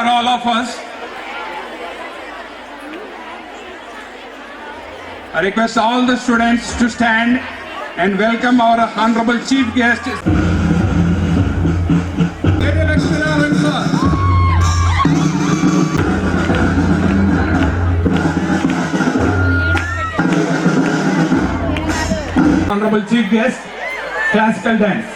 all of us. I request all the students to stand and welcome our honorable chief guest. Honorable chief guest, classical dance.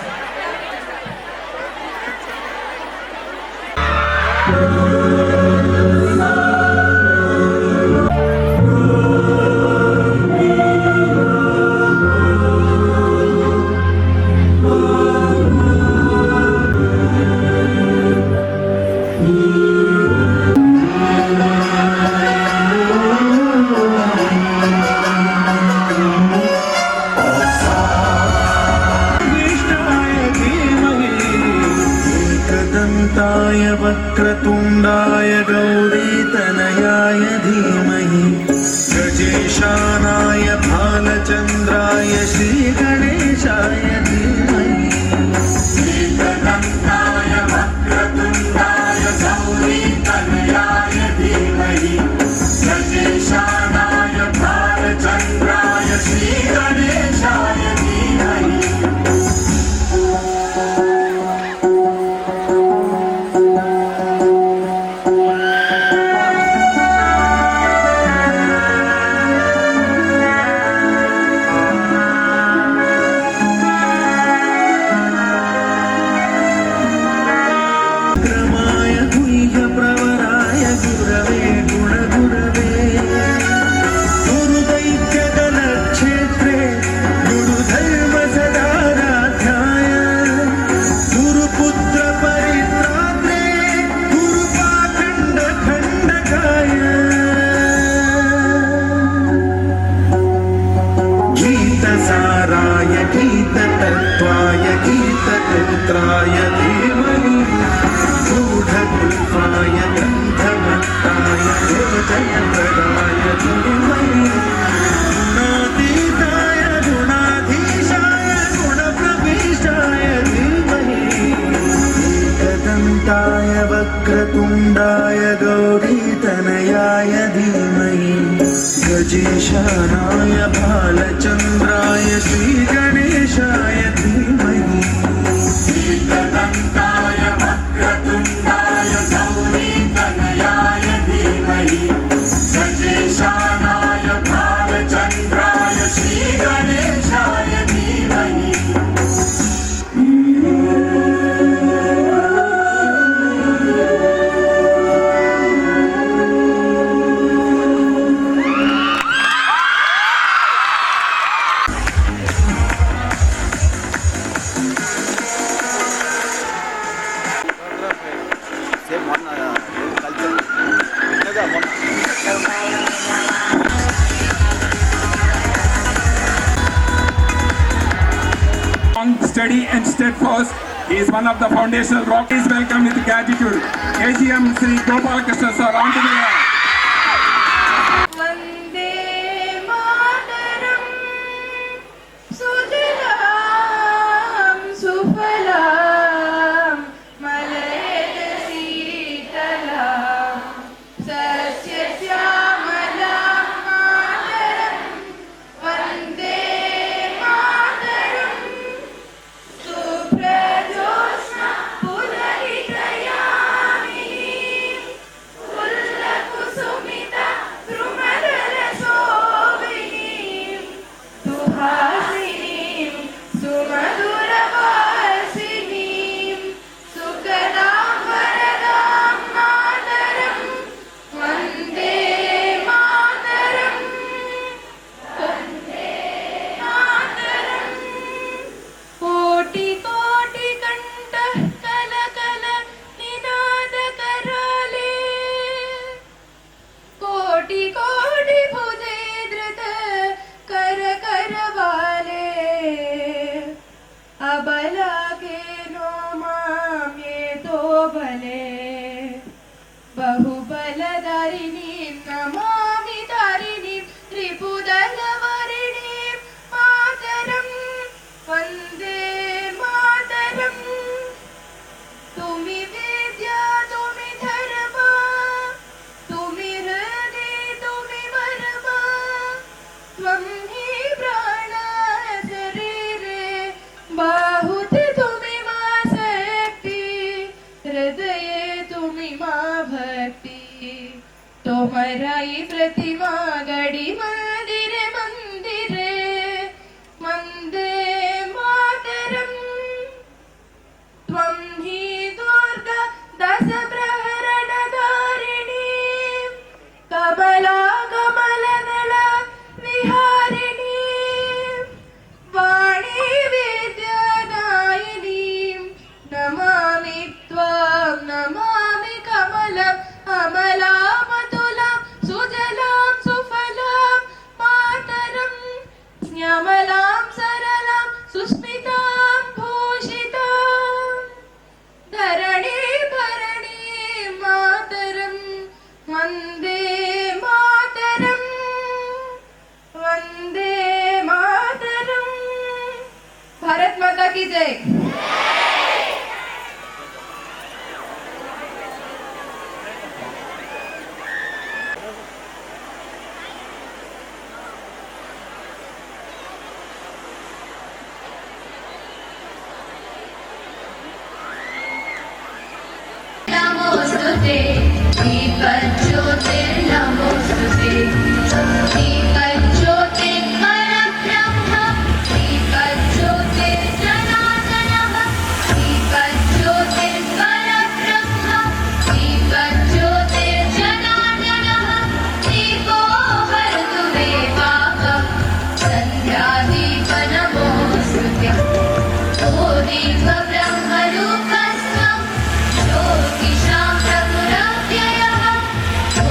वक्रतुण्डाय गौरीतनयाय धीमहि गजेशानाय भालचन्द्राय श्रीगणेशाय धीमहि एकदन्ताय वक्रतुण्डाय गौरीतनयाय धीमहि गजेशानाय भालचन्द्राय श्रीगणेशाय धीमहि गीततत्त्वाय गीतपुत्राय धीमहि गूढगुल्फाय गन्धवत्ताय जयप्रदाय धीमहि गुणातीताय गुणाधीशाय गुणप्रविष्टाय धीमहि एकदन्ताय वक्रतुण्डाय गौरीतनयाय धीमहि गजेशानाय भालचन्द्राय श्रीगणेशाय धीमहि एकदन्ताय वक्रतुण्डाय गौरीतनयाय धीमहि गजेशानाय भालचन्द्राय श्रीगणेशाय धीमहि Steady and steadfast. He is one of the foundational rock. Please welcome with gratitude AGM Sri Gopal Krishna sir onto the air. कोटि कोटि भुजे धृत कर कर लहराई प्रतिमा गड़ी मंदिरे मंदिरे वंदे मातरम त्वं हि दुर्गा दश प्रहरण धारिणी कमला कमलदल विहारिणी वाणी विद्यादायिनी नमामि त्वां नमामि कमलम् अमलामतुलां सुजलां सुफलां मातरं श्यामलां सरलां सुस्मितां भूषितां धरणी भरणी मातरं वन्दे मातरं वन्दे मातरं। भारत माता की जय। नमोस्तुते दीपज्योतिर्नमोस्तुते दीपज्योतिर्परब्रह्म दीपज्योतिर्जनार्दनः दीपज्योतिर्परब्रह्म दीपज्योतिर्जनार्दनः दीपो हरतु वेपाकं सन्ध्यादीपनमोस्तुते ओ दीपब्रह्मरूपस्थं ज्योतिषां प्रभुरव्ययः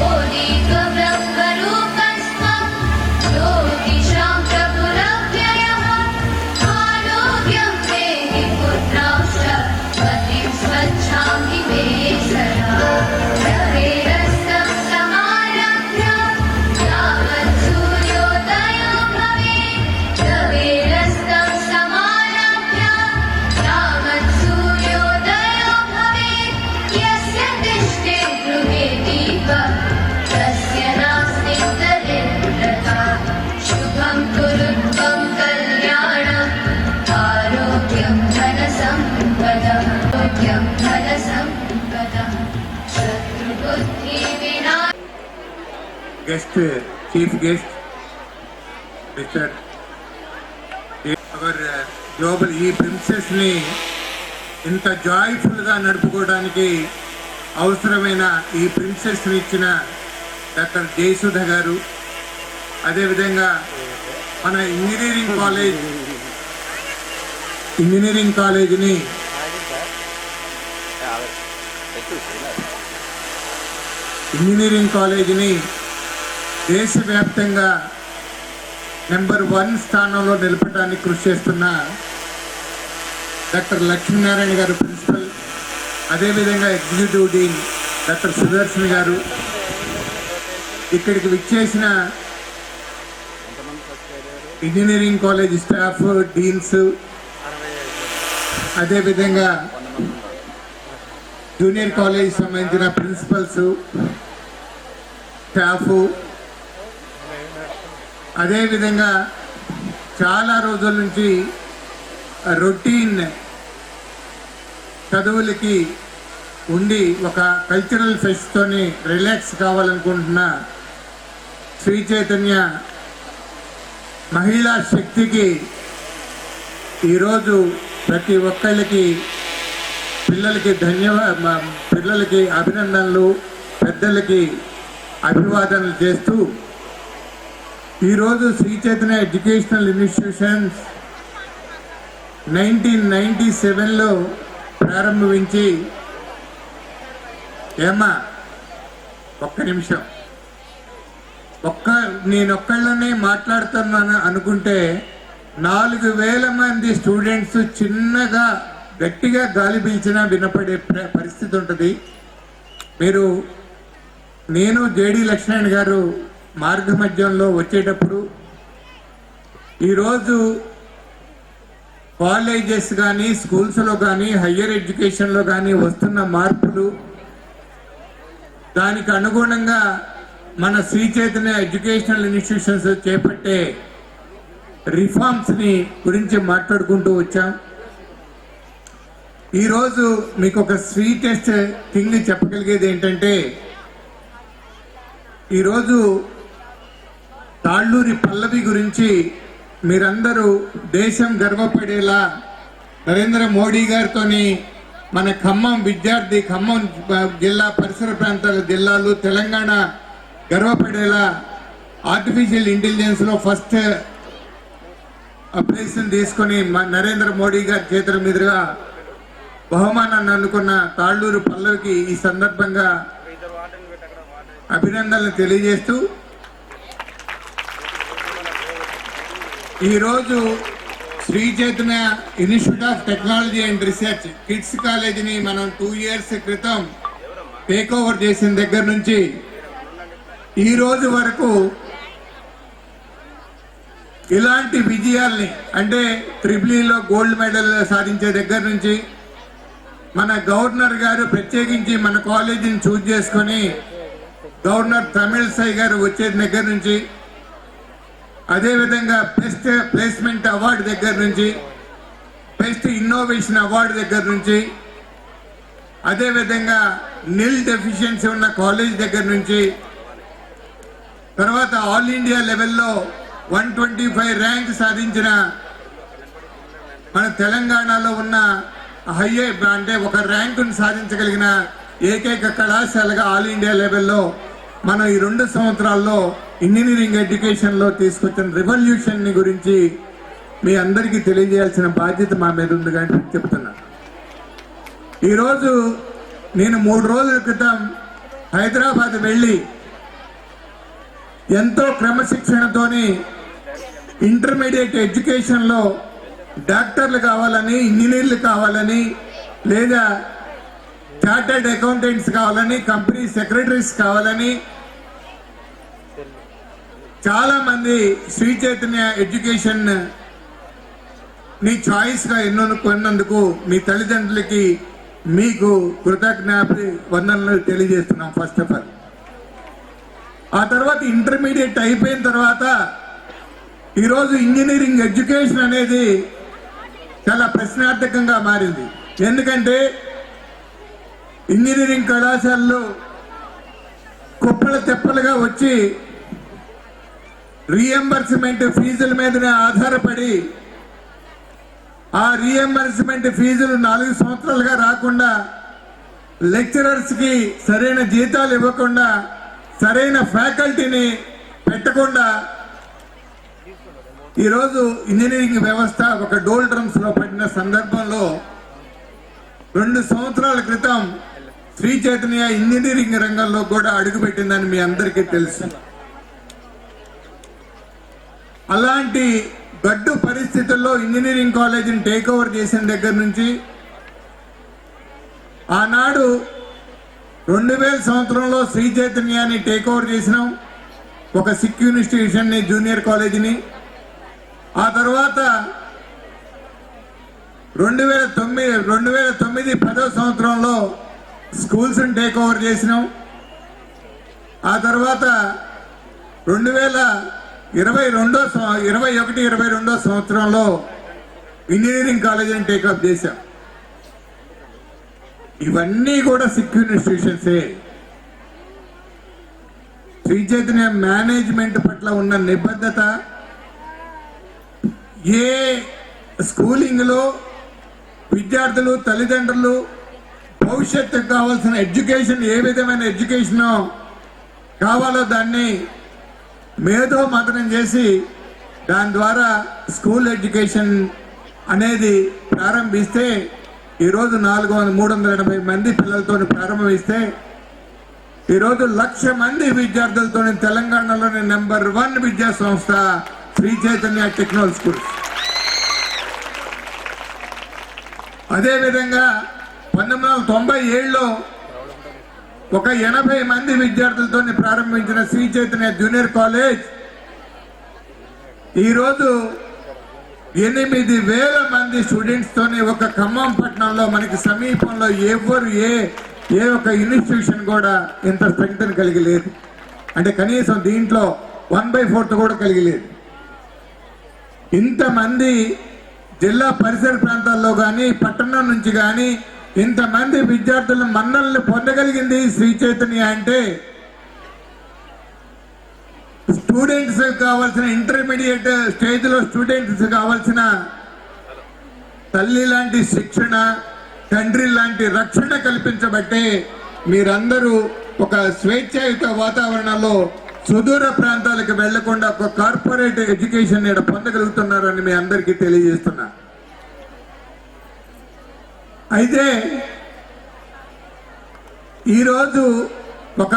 ओ दीपब्रह्मरूपस्थं ज्योतिषां प्रभुरव्ययः आरोग्यं देहि पुत्रांश्च पतिं स्वच्छामि मे सदा रवेरस्तं समारभ्य यावत् सूर्योदयो भवेत् रवेरस्तं समारभ्य यावत् सूर्योदयो भवेत् यस्य तिष्ठे गृहे दीपः तस्य नास्ति दरिद्रता शुभं कुरु त्वं कल्याणम् आरोग्यं धनसम्पदः आरोग्यं धनसम्पदः शत्रुबुद्धिविनाशः। guest, chief guest, Mr. our global princess ని ఇంత జాయ్ఫుల్ గా నడుపుకోవడానికి అవసరమైన ఈ ప్రిన్సెస్ ని ఇచ్చిన డాక్టర్ జయసుధ గారు, అదేవిధంగా మన ఇంజనీరింగ్ కాలేజీని దేశవ్యాప్తంగా నెంబర్ 1 స్థానంలో నిలపడానికి కృషి చేస్తున్న డాక్టర్ లక్ష్మీనారాయణ గారు ప్రిన్సిపల్, అదేవిధంగా ఎగ్జిక్యూటివ్ డీన్ డాక్టర్ సుదర్శన్ గారు, ఇక్కడికి విచ్చేసిన ఇంజనీరింగ్ కాలేజ్ స్టాఫ్, డీన్స్, అదేవిధంగా జూనియర్ కాలేజ్ సంబంధించిన ప్రిన్సిపల్స్, స్టాఫ్, అదేవిధంగా చాలా రోజుల నుంచి రొటీన్ చదువులకి ఉండి ఒక కల్చరల్ ఫెస్ట్తోని రిలాక్స్ కావాలనుకుంటున్న శ్రీ చైతన్య మహిళా శక్తికి ఈరోజు ప్రతి ఒక్కళ్ళకి పిల్లలకి అభినందనలు, పెద్దలకి అభివాదనలు చేస్తూ ఈరోజు శ్రీ చైతన్య ఎడ్యుకేషనల్ ఇన్స్టిట్యూషన్స్ 1997లో ప్రారంభించి, ఏమా ఒక్క నిమిషం, నేనొక్కళ్ళనే మాట్లాడుతున్నాను అనుకుంటే 4000 మంది స్టూడెంట్స్ చిన్నగా గట్టిగా గాలి పీల్చినా వినపడే పరిస్థితి ఉంటుంది. నేను జేడి లక్ష్మణ్ గారు మార్గ మధ్యంలో వచ్చేటప్పుడు ఈరోజు కాలేజెస్ కానీ, స్కూల్స్లో కానీ, హయ్యర్ ఎడ్యుకేషన్లో కానీ వస్తున్న మార్పులు, దానికి అనుగుణంగా మన శ్రీ చైతన్య ఎడ్యుకేషనల్ ఇన్స్టిట్యూషన్స్ చేపట్టే రిఫార్మ్స్ని గురించి మాట్లాడుకుంటూ వచ్చాం. ఈరోజు మీకు ఒక స్వీటెస్ట్ థింగ్ చెప్పగలిగేది ఏంటంటే, ఈరోజు తాళ్ళూరి పల్లవి గురించి మీరందరూ దేశం గర్వపడేలా నరేంద్ర మోడీ గారితోని మన ఖమ్మం విద్యార్థి, ఖమ్మం జిల్లా పరిసర ప్రాంతాల జిల్లాలు, తెలంగాణ గర్వపడేలా ఆర్టిఫిషియల్ ఇంటెలిజెన్స్లో ఫస్ట్ ప్లేస్ని తీసుకొని నరేంద్ర మోడీ గారి చేతుల మీదుగా బహుమానాన్ని అందుకున్న తాళ్ళూరు పల్లవికి ఈ సందర్భంగా అభినందనలు తెలియజేస్తూ, ఈరోజు Shri Chaitanya institute of technology and research kids కాలేజీని మనం 2 years క్రితం టేక్ ఓవర్ చేసిన దగ్గర నుంచి ఈ రోజు వరకు ఇలాంటి విజయాల్ని, అంటే ట్రిపుల్ గోల్డ్ మెడల్ సాధించే దగ్గర నుంచి మన గవర్నర్ గారు ప్రత్యేకించి మన కాలేజీని చూజ్ చేసుకొని గవర్నర్ తమిళసై గారు వచ్చే దగ్గర నుంచి, అదేవిధంగా బెస్ట్ ప్లేస్మెంట్ అవార్డు దగ్గర నుంచి, బెస్ట్ ఇన్నోవేషన్ అవార్డు దగ్గర నుంచి, అదేవిధంగా నిల్ డెఫిషియన్సీ ఉన్న కాలేజ్ దగ్గర నుంచి, తర్వాత ఆల్ ఇండియా లెవెల్లో 125 ర్యాంక్ సాధించిన మన తెలంగాణలో ఉన్న అంటే ఒక ర్యాంకును సాధించగలిగిన ఏకైక కళాశాలగా ఆల్ ఇండియా లెవెల్లో మనం ఈ 2 సంవత్సరాల్లో ఇంజనీరింగ్ ఎడ్యుకేషన్లో తీసుకొచ్చిన రెవల్యూషన్ని గురించి మీ అందరికీ తెలియజేయాల్సిన బాధ్యత మా మీద ఉంది కానీ చెప్తున్నాను. ఈరోజు నేను 3 రోజుల క్రితం హైదరాబాద్ వెళ్ళి ఎంతో క్రమశిక్షణతోని ఇంటర్మీడియట్ ఎడ్యుకేషన్లో డాక్టర్లు కావాలని, ఇంజనీర్లు కావాలని, లేదా చార్టర్డ్ అకౌంటెంట్స్ కావాలని, కంపెనీ సెక్రటరీస్ కావాలని చాలా మంది శ్రీ చైతన్య ఎడ్యుకేషన్ ని చాయిస్గా ఎన్నుకున్నందుకు మీ తల్లిదండ్రులకి మీకు కృతజ్ఞాపి వందనలు తెలియజేస్తున్నాం ఫస్ట్ ఆఫ్ ఆల్. ఆ తర్వాత ఇంటర్మీడియట్ అయిపోయిన తర్వాత ఈరోజు ఇంజనీరింగ్ ఎడ్యుకేషన్ అనేది చాలా ప్రశ్నార్థకంగా మారింది. ఎందుకంటే ఇంజనీరింగ్ కళాశాలలు కుప్పల తెప్పలుగా వచ్చి రీఎంబర్స్మెంట్ ఫీజుల మీదనే ఆధారపడి, ఆ రీఎంబర్స్మెంట్ ఫీజులు 4 సంవత్సరాలుగా రాకుండా, లెక్చరర్స్కి సరైన జీతాలు ఇవ్వకుండా, సరైన ఫ్యాకల్టీని పెట్టకుండా ఈరోజు ఇంజనీరింగ్ వ్యవస్థ ఒక డోల్ డ్రమ్స్లో పడిన సందర్భంలో 2 సంవత్సరాల క్రితం శ్రీ చైతన్య ఇంజనీరింగ్ రంగంలో కూడా అడుగుపెట్టిందని మీ అందరికీ తెలుసు. అలాంటి గడ్డు పరిస్థితుల్లో ఇంజనీరింగ్ కాలేజీని టేక్ ఓవర్ చేసిన దగ్గర నుంచి ఆనాడు 2000 సంవత్సరంలో శ్రీ చైతన్యాన్ని టేక్ ఓవర్ చేసినాం, ఒక సిక్ ఇన్స్టిట్యూషన్ని, జూనియర్ కాలేజీని. ఆ తర్వాత 2009 10వ సంవత్సరంలో స్కూల్స్ని టేక్ ఓవర్ చేసినాం. ఆ తర్వాత 2021-22 సంవత్సరంలో ఇంజనీరింగ్ కాలేజీని టేకప్ చేశాం. ఇవన్నీ కూడా సిక్ ఇన్స్టిట్యూషన్సే. శ్రీ చైతన్య మేనేజ్మెంట్ పట్ల ఉన్న నిబద్ధత, ఏ స్కూలింగ్లో విద్యార్థులు, తల్లిదండ్రులు భవిష్యత్తుకు కావాల్సిన ఎడ్యుకేషన్, ఏ విధమైన ఎడ్యుకేషన్ కావాలో దాన్ని మేధో మథనం చేసి దాని ద్వారా స్కూల్ ఎడ్యుకేషన్ అనేది ప్రారంభిస్తే, ఈరోజు 380 మంది పిల్లలతో ప్రారంభిస్తే ఈరోజు 1,00,000 మంది విద్యార్థులతో తెలంగాణలోని నెంబర్ 1 విద్యా సంస్థ శ్రీ చైతన్య టెక్నాలజీ స్కూల్స్. అదేవిధంగా 1997లో ఒక 80 మంది విద్యార్థులతో ప్రారంభించిన శ్రీ చైతన్య జూనియర్ కాలేజ్ ఈరోజు 8,000 మంది స్టూడెంట్స్ తోని ఒక ఖమ్మం పట్టణంలో మనకి సమీపంలో ఏ ఒక ఇన్స్టిట్యూషన్ కూడా ఇంత స్ట్రెంగ్త్ కలిగి లేదు. అంటే కనీసం దీంట్లో 1/4 కూడా కలిగి లేదు. ఇంతమంది జిల్లా పరిసర ప్రాంతాల్లో కానీ, పట్టణం నుంచి కానీ ఇంతమంది విద్యార్థుల మన్నలను పొందగలిగింది శ్రీ చైతన్య అంటే స్టూడెంట్స్ కావాల్సిన ఇంటర్మీడియట్ స్టేజ్లో స్టూడెంట్స్ కావాల్సిన తల్లి లాంటి శిక్షణ, తండ్రి లాంటి రక్షణ కల్పించబట్టే మీరందరూ ఒక స్వేచ్ఛాయుత వాతావరణంలో సుదూర ప్రాంతాలకు వెళ్లకుండా ఒక కార్పొరేట్ ఎడ్యుకేషన్ ఇక్కడ పొందగలుగుతున్నారని మీ అందరికీ తెలియజేస్తున్నా. అయితే ఈరోజు ఒక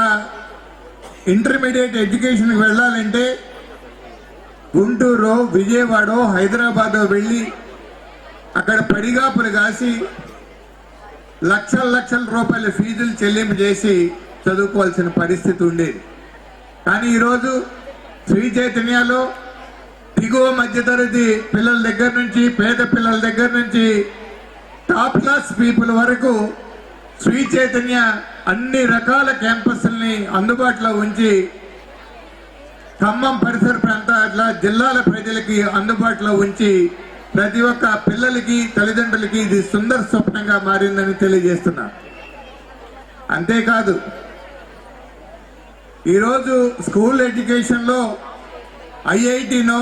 ఇంటర్మీడియట్ ఎడ్యుకేషన్కి వెళ్ళాలంటే గుంటూరు, విజయవాడ, హైదరాబాద్ వెళ్ళి అక్కడ పడిగాపులు కాసి లక్షల లక్షల రూపాయల ఫీజులు చెల్లింపు చేసి చదువుకోవాల్సిన పరిస్థితి ఉండేది. కానీ ఈరోజు శ్రీ చైతన్యలో దిగువ మధ్యతరగతి పిల్లల దగ్గర నుంచి, పేద పిల్లల దగ్గర నుంచి టాప్ క్లాస్ పీపుల్ వరకు శ్రీ చైతన్య అన్ని రకాల క్యాంపస్ల్ని అందుబాటులో ఉంచి ఖమ్మం పరిసర ప్రాంతాల జిల్లాల ప్రజలకి అందుబాటులో ఉంచి ప్రతి ఒక్క పిల్లలకి, తల్లిదండ్రులకి ఇది సుందర స్వప్నంగా మారిందని తెలియజేస్తున్నా. అంతేకాదు ఈరోజు స్కూల్ ఎడ్యుకేషన్లో ఐఐటినో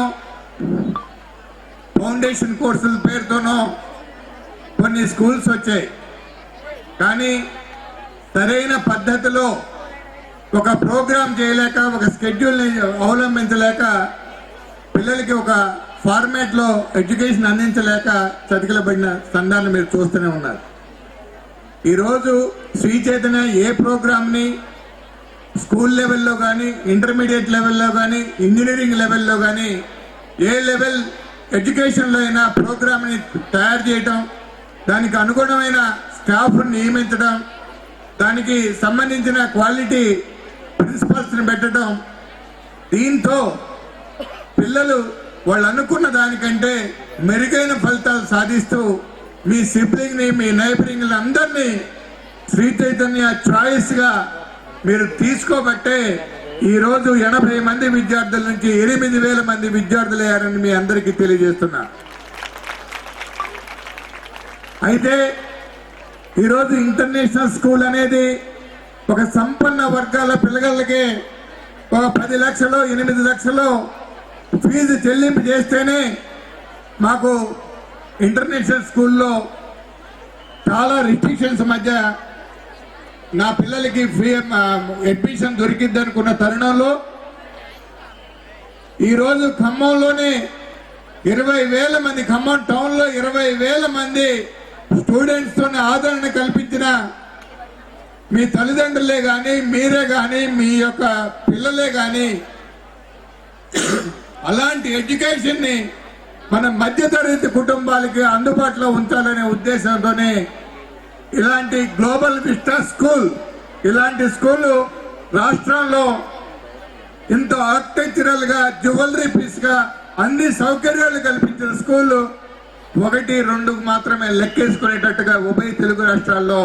ఫౌండేషన్ కోర్సుల పేరుతోనో కొన్ని స్కూల్స్ వచ్చాయి. కానీ సరైన పద్ధతిలో ఒక ప్రోగ్రాం చేయలేక, ఒక స్కెడ్యూల్ని అవలంబించలేక, పిల్లలకి ఒక ఫార్మాట్లో ఎడ్యుకేషన్ అందించలేక చతికిలబడిన సందర్భాన్ని మీరు చూస్తూనే ఉన్నారు. ఈరోజు శ్రీ చైతన్య ఏ ప్రోగ్రామ్ని స్కూల్ లెవెల్లో కానీ, ఇంటర్మీడియట్ లెవెల్లో కానీ, ఇంజనీరింగ్ లెవెల్లో కానీ, ఏ లెవెల్ ఎడ్యుకేషన్లో అయినా ప్రోగ్రామ్ని తయారు చేయటం, దానికి అనుగుణమైన స్టాఫ్ను నియమించడం, దానికి సంబంధించిన క్వాలిటీ ప్రిన్సిపల్స్ని పెట్టడం, దీంతో పిల్లలు వాళ్ళు అనుకున్న దానికంటే మెరుగైన ఫలితాలు సాధిస్తూ మీ సిబ్లింగ్ని, మీ నైబరింగ్ని అందరినీ శ్రీ చైతన్య చాయిస్గా మీరు తీసుకోబట్టే ఈరోజు 80 మంది విద్యార్థుల నుంచి 8,000 మంది విద్యార్థులు అయ్యారని మీ అందరికీ తెలియజేస్తున్నా. అయితే ఈరోజు ఇంటర్నేషనల్ స్కూల్ అనేది ఒక సంపన్న వర్గాల పిల్లలకి ఒక 10 లక్షలు, 8 లక్షలు ఫీజు చెల్లింపు చేస్తేనే మాకు ఇంటర్నేషనల్ స్కూల్లో చాలా రిస్ట్రిక్షన్స్ మధ్య నా పిల్లలకి ఫ్రీ అడ్మిషన్ దొరికిద్ది అనుకున్న తరుణంలో ఈరోజు ఖమ్మంలోనే 20,000 మంది, ఖమ్మం టౌన్లో 20,000 మంది స్టూడెంట్స్తో ఆదరణ కల్పించిన మీ తల్లిదండ్రులే కానీ, మీరే కానీ, మీ యొక్క పిల్లలే కానీ అలాంటి ఎడ్యుకేషన్ని మన మధ్యతరగతి కుటుంబాలకి అందుబాటులో ఉంచాలనే ఉద్దేశంతోనే ఇలాంటి గ్లోబల్ విస్టా స్కూల్, ఇలాంటి స్కూలు రాష్ట్రంలో ఇంత ఆర్కిటెక్చరల్గా, జ్యువెలరీ పీస్గా అన్ని సౌకర్యాలు కల్పించిన స్కూళ్ళు 1-2 మాత్రమే లెక్కేసుకునేటట్టుగా ఉభయ తెలుగు రాష్ట్రాల్లో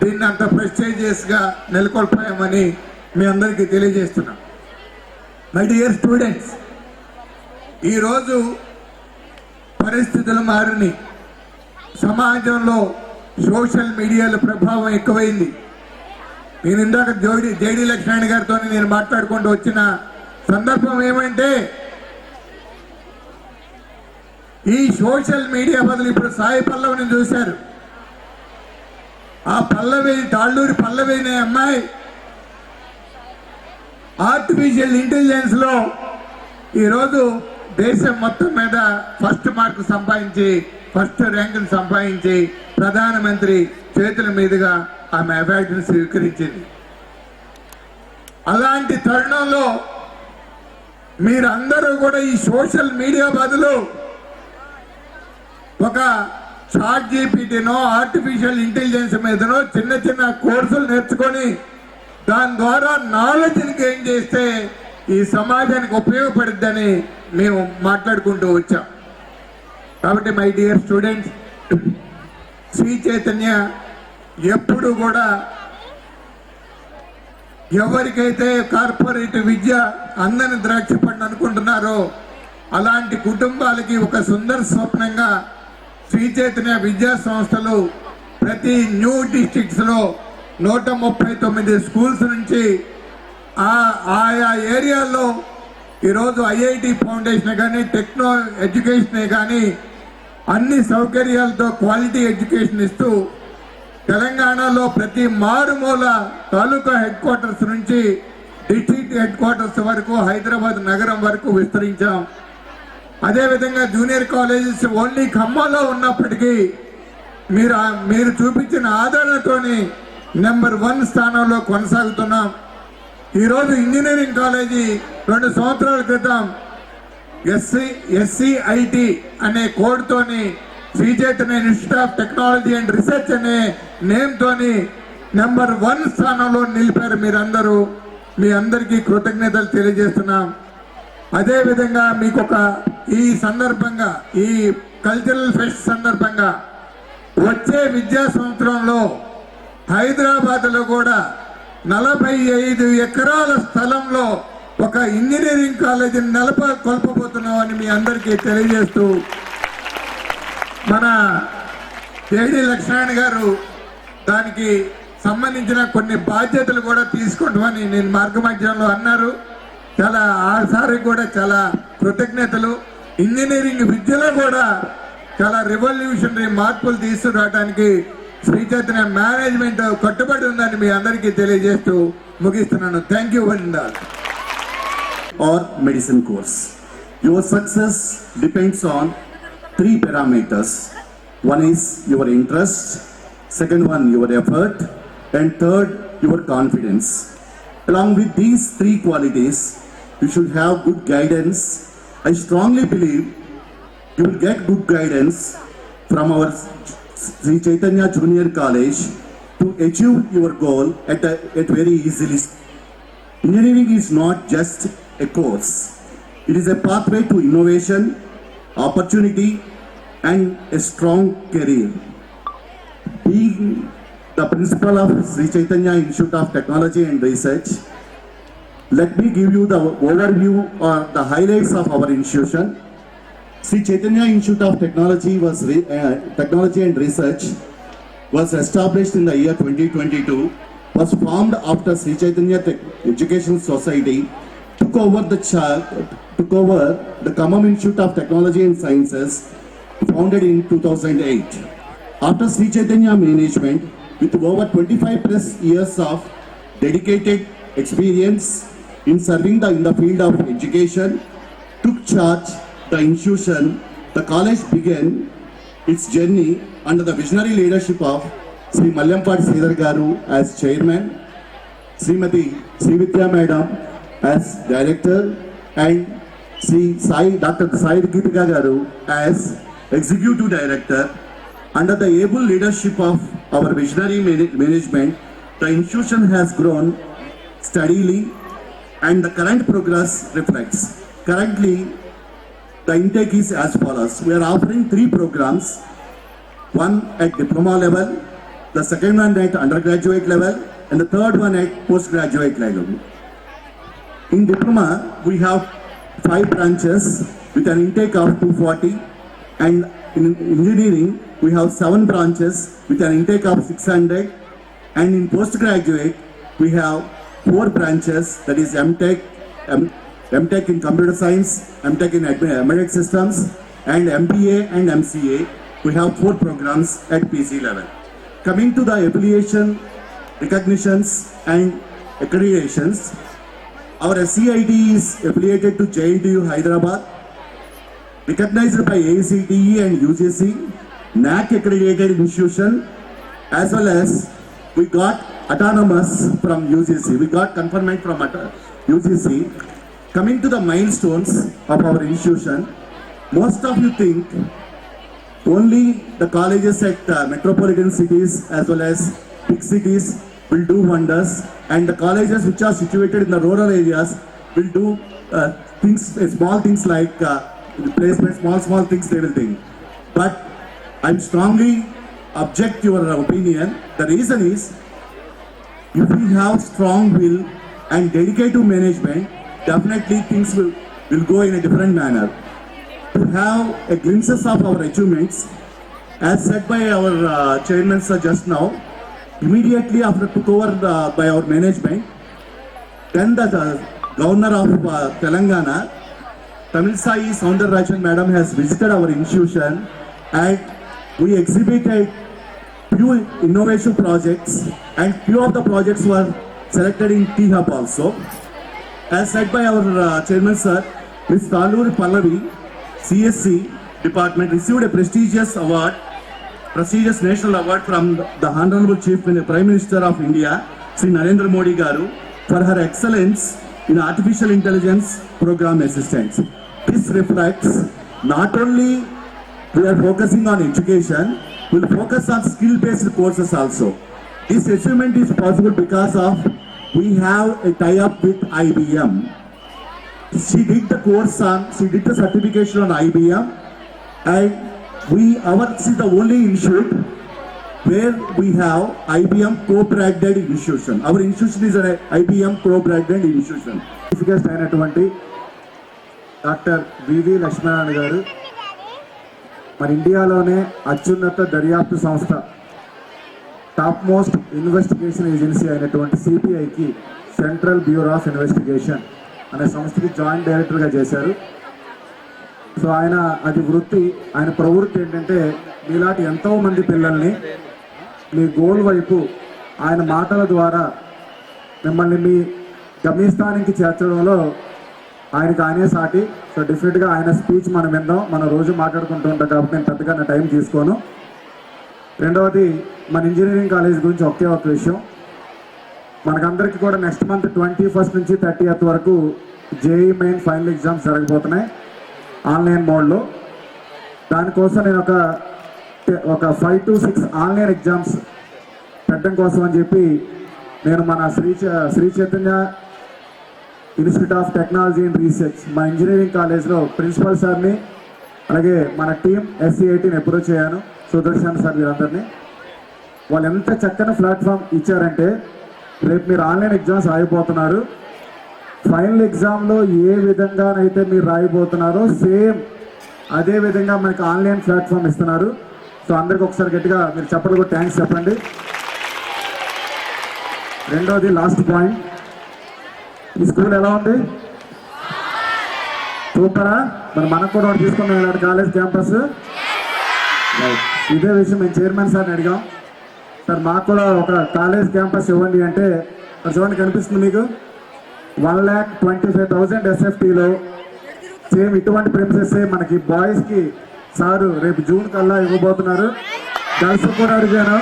దీన్ని అంత ప్రెస్టీజియస్గా నెలకొల్పామని మీ అందరికీ తెలియజేస్తున్నాం. మై డియర్ స్టూడెంట్స్, ఈరోజు పరిస్థితులు మారినాయి. సమాజంలో సోషల్ మీడియాల ప్రభావం ఎక్కువైంది. నేను ఇందాక జేడి లక్ష్మణ్ గారితో నేను మాట్లాడుకుంటూ వచ్చిన సందర్భం ఏమంటే, ఈ సోషల్ మీడియా బదులు ఇప్పుడు సాయి పల్లవిని చూశారు. ఆ పల్లవి, తాళ్ళూరి పల్లవి అనే అమ్మాయి ఆర్టిఫిషియల్ ఇంటెలిజెన్స్ లో ఈరోజు దేశం మొత్తం మీద ఫస్ట్ మార్క్ సంపాదించి, ఫస్ట్ ర్యాంకును సంపాదించి ప్రధానమంత్రి చేతుల మీదుగా ఆమె అవార్డును స్వీకరించింది. అలాంటి తరుణంలో మీరందరూ కూడా ఈ సోషల్ మీడియా బదులు ఒక చాట్ జీపీటీనో, ఆర్టిఫిషియల్ ఇంటెలిజెన్స్ మీదనో చిన్న చిన్న కోర్సులు నేర్చుకొని దాని ద్వారా నాలెడ్జ్ని గెయిన్ చేస్తే ఈ సమాజానికి ఉపయోగపడుద్దని మేము మాట్లాడుకుంటూ వచ్చాం. కాబట్టి my dear students, Shri Chaitanya ఎప్పుడు కూడా ఎవరికైతే కార్పొరేట్ విద్య అందని ద్రాక్ష పండు అనుకుంటున్నారో అలాంటి కుటుంబాలకి ఒక సుందర స్వప్నంగా శ్రీ చైతన్య విద్యా సంస్థలు ప్రతి న్యూ డిస్ట్రిక్ట్స్లో 139 స్కూల్స్ నుంచి ఆయా ఏరియాల్లో ఈరోజు ఐఐటి ఫౌండేషన్ కానీ టెక్నో ఎడ్యుకేషనే కానీ అన్ని సౌకర్యాలతో క్వాలిటీ ఎడ్యుకేషన్ ఇస్తూ తెలంగాణలో ప్రతి మారుమూల తాలూకా హెడ్ క్వార్టర్స్ నుంచి డిస్ట్రిక్ట్ హెడ్ క్వార్టర్స్ వరకు హైదరాబాద్ నగరం వరకు విస్తరించాం. అదేవిధంగా జూనియర్ కాలేజెస్ ఓన్లీ ఖమ్మంలో ఉన్నప్పటికీ మీరు చూపించిన ఆదరణతోని నెంబర్ 1 స్థానంలో కొనసాగుతున్నాం. ఈరోజు ఇంజనీరింగ్ కాలేజీ 2 సంవత్సరాల క్రితం SCIT అనే కోడ్తోని Shri Chaitanya institute of technology and research అనే నేమ్తోని నెంబర్ 1 స్థానంలో నిలిపారు మీరందరూ. మీ అందరికీ కృతజ్ఞతలు తెలియజేస్తున్నాం. అదేవిధంగా మీకు ఈ సందర్భంగా ఈ కల్చరల్ ఫెస్ట్ సందర్భంగా వచ్చే విద్యా సంవత్సరంలో హైదరాబాద్లో కూడా 45 ఎకరాల స్థలంలో ఒక ఇంజనీరింగ్ కాలేజీని కొల్పబోతున్నామని మీ అందరికీ తెలియజేస్తూ మన జేడి లక్ష్మణ్ గారు దానికి సంబంధించిన కొన్ని బాధ్యతలు కూడా తీసుకుంటామని నేను మార్గమధ్యంలో అన్నారు. చాలా ఆసారి కూడా చాలా కృతజ్ఞతలు. ఇంజనీరింగ్ విద్యలో కూడా చాలా రెవల్యూషనరీ మార్పులు తీసుకురావడానికి శ్రీ చైతన్య మేనేజ్మెంట్ కట్టుబడి ఉందని మీ అందరికీ తెలియజేస్తూ ముగిస్తున్నాను. Thank you very much. Or medicine course. Your success depends on 3 parameters. One is your interest, second one your effort, and third your confidence. Along with these 3 qualities, you should have good guidance. I strongly believe you will get good guidance from our Sri Chaitanya Junior College to achieve your goal at very easily. Engineering is not just a course. It is a pathway to innovation, opportunity, and a strong career. Being the principal of Sri Chaitanya Institute of Technology and Research, let me give you the overview or the highlights of our institution. Sri Chaitanya Institute of Technology Technology and Research was established in the year 2022, was formed after Sri Chaitanya Education Society took over the Khammam Institute of Technology and Sciences, founded in 2008. After Sri Chaitanya management, with over 25 plus years of dedicated experience in serving in the field of education, took charge the institution. The college began its journey under the visionary leadership of Sri Mallampati Sridhar Garu as chairman, Srimati Srividya Madam as director, and Dr. Sai Geetika Garu as executive director. Under the able leadership of our visionary management, the institution has grown steadily and the current progress reflects. Currently, the intake is as follows. We are offering 3 programs, one at diploma level, the second one at undergraduate level, and the third one at postgraduate level. In diploma, we have 5 branches with an intake of 240, and in engineering, we have 7 branches with an intake of 600, and in postgraduate, we have 4 branches, that is MTech in computer science, MTech in embedded systems, and MBA and MCA. We have 4 programs at PC level. Coming to the affiliation, recognitions, and accreditations, our SCIT is affiliated to JNTU Hyderabad, recognized by AICTE and UGC, NAC accredited institution, as well as we got autonomous from UGC. We got confirmation from UGC. Coming to the milestones of our institution, most of you think only the colleges at metropolitan cities as well as big cities will do wonders, and the colleges which are situated in the rural areas will do small things like placement, small things they will think. But I'm strongly object your opinion. The reason is, if we have strong will and dedicated management, definitely things will go in a different manner. To have a glimpses of our achievements, as said by our chairman sir just now, immediately after took over by our management, then the Governor of Telangana, Tamil Sai Soundararajan Madam has visited our institution and we exhibited few innovation projects and few of the projects were selected in T-Hub also. As said by our Chairman Sir, Ms. Taluri Pallavi, CSC Department received a prestigious national award from the Honorable Prime Minister of India, Sri Narendra Modi Garu, for her excellence in artificial intelligence program assistance. This reflects not only we are focusing on education, we will focus on skill-based courses also. This achievement is possible because of we have a tie-up with IBM. She did the certification on IBM, and ours is the only institute where we have IBM co-branded institution. Our institution is an IBM co-branded institution. Guest అయినటువంటి doctor వివి లక్ష్మీనారాయణ గారు మన ఇండియాలోనే అత్యున్నత దర్యాప్తు సంస్థ top most investigation agency అయినటువంటి సిపిఐకి central bureau of investigation అనే సంస్థకి జాయింట్ డైరెక్టర్గా చేశారు. సో ఆయన అది వృత్తి, ఆయన ప్రవృత్తి ఏంటంటే మీలాంటి ఎంతో మంది పిల్లల్ని మీ గోల్ వైపు ఆయన మాటల ద్వారా మిమ్మల్ని మీ గమ్యస్థానానికి చేర్చడంలో ఆయనే సాటి. సో డెఫినెట్గా ఆయన స్పీచ్ మనం విందాం. మనం రోజు మాట్లాడుకుంటూ ఉంటాం కాబట్టి నేను పెద్దగా నా టైం తీసుకోను. రెండవది, మన ఇంజనీరింగ్ కాలేజ్ గురించి ఒకే ఒక విషయం. మనకందరికీ కూడా నెక్స్ట్ మంత్ 21st నుంచి 30th వరకు జేఈ మెయిన్ ఫైనల్ ఎగ్జామ్స్ జరగబోతున్నాయి ఆన్లైన్ మోడ్లో. దానికోసం నేను ఒక 5 to 6 ఆన్లైన్ ఎగ్జామ్స్ పెట్టడం కోసం అని చెప్పి నేను మన Shri Chaitanya institute of technology and research మా ఇంజనీరింగ్ కాలేజ్లో ప్రిన్సిపల్ సార్ని అలాగే మన టీం SC18 అప్రోచ్ అయ్యాను, సుదర్శన్ సార్ వీరందరినీ. వాళ్ళు ఎంత చక్కని ప్లాట్ఫామ్ ఇచ్చారంటే రేపు మీరు ఆన్లైన్ ఎగ్జామ్స్ రాయబోతున్నారు, ఫైనల్ ఎగ్జామ్లో ఏ విధంగానైతే మీరు రాయబోతున్నారో సేమ్ అదే విధంగా మనకి ఆన్లైన్ ప్లాట్ఫామ్ ఇస్తున్నారు. సో అందరికి ఒకసారి గట్టిగా మీరు చెప్పలు కూడా థ్యాంక్స్ చెప్పండి. రెండోది, లాస్ట్ పాయింట్, ఈ స్కూల్ ఎలా ఉంది? సూపరా? మరి మనకు కూడా ఒకటి తీసుకున్నాం ఇలాంటి కాలేజ్ క్యాంపస్. ఇదే విషయం మేము చైర్మన్ సార్ని అడిగాం, సార్ మాకు కూడా ఒక కాలేజ్ క్యాంపస్ ఇవ్వండి అంటే, చూడండి కనిపిస్తుంది మీకు, 1,25,000 SFTలో సేమ్ ఇటువంటి ప్రిన్సెస్ మనకి బాయ్స్కి సారు రేపు జూన్ కల్లా ఇవ్వబోతున్నారు. గర్ల్స్కి కూడా అడిగాను,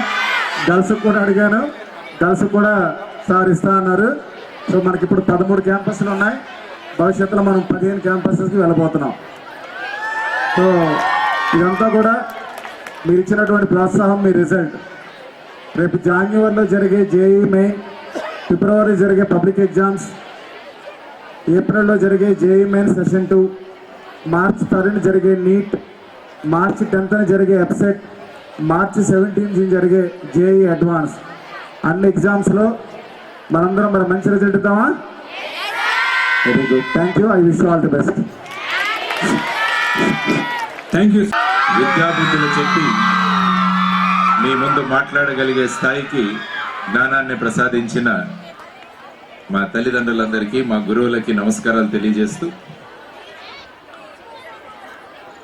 గర్ల్స్ కూడా సార్ ఇస్తా అన్నారు. సో మనకి ఇప్పుడు 13 క్యాంపస్లు ఉన్నాయి, భవిష్యత్తులో మనం 15 క్యాంపస్కి వెళ్ళబోతున్నాం. సో ఇదంతా కూడా మీరు ఇచ్చినటువంటి ప్రోత్సాహం, మీ రిజల్ట్. రేపు జాన్యువరిలో జరిగే జేఈ మెయిన్, ఫిబ్రవరి జరిగే పబ్లిక్ ఎగ్జామ్స్, ఏప్రిల్లో జరిగే జేఈ మెయిన్ సెషన్ 2, మార్చ్ 3 జరిగే నీట్, మార్చ్ 10 జరిగే ఎప్సెట్, మార్చ్ 17 జరిగే జేఈ అడ్వాన్స్. అన్ని ఎగ్జామ్స్లో మనందరం మరి మంచి రిజల్ట్ ఇద్దామా? Very good, thank you. I wish all the best. Thank you. విద్యాబుద్ధులు చెప్పి మీ ముందు మాట్లాడగలిగే స్థాయికి జ్ఞానాన్ని ప్రసాదించిన మా తల్లిదండ్రులందరికీ, మా గురువులకి నమస్కారాలు తెలియజేస్తూ,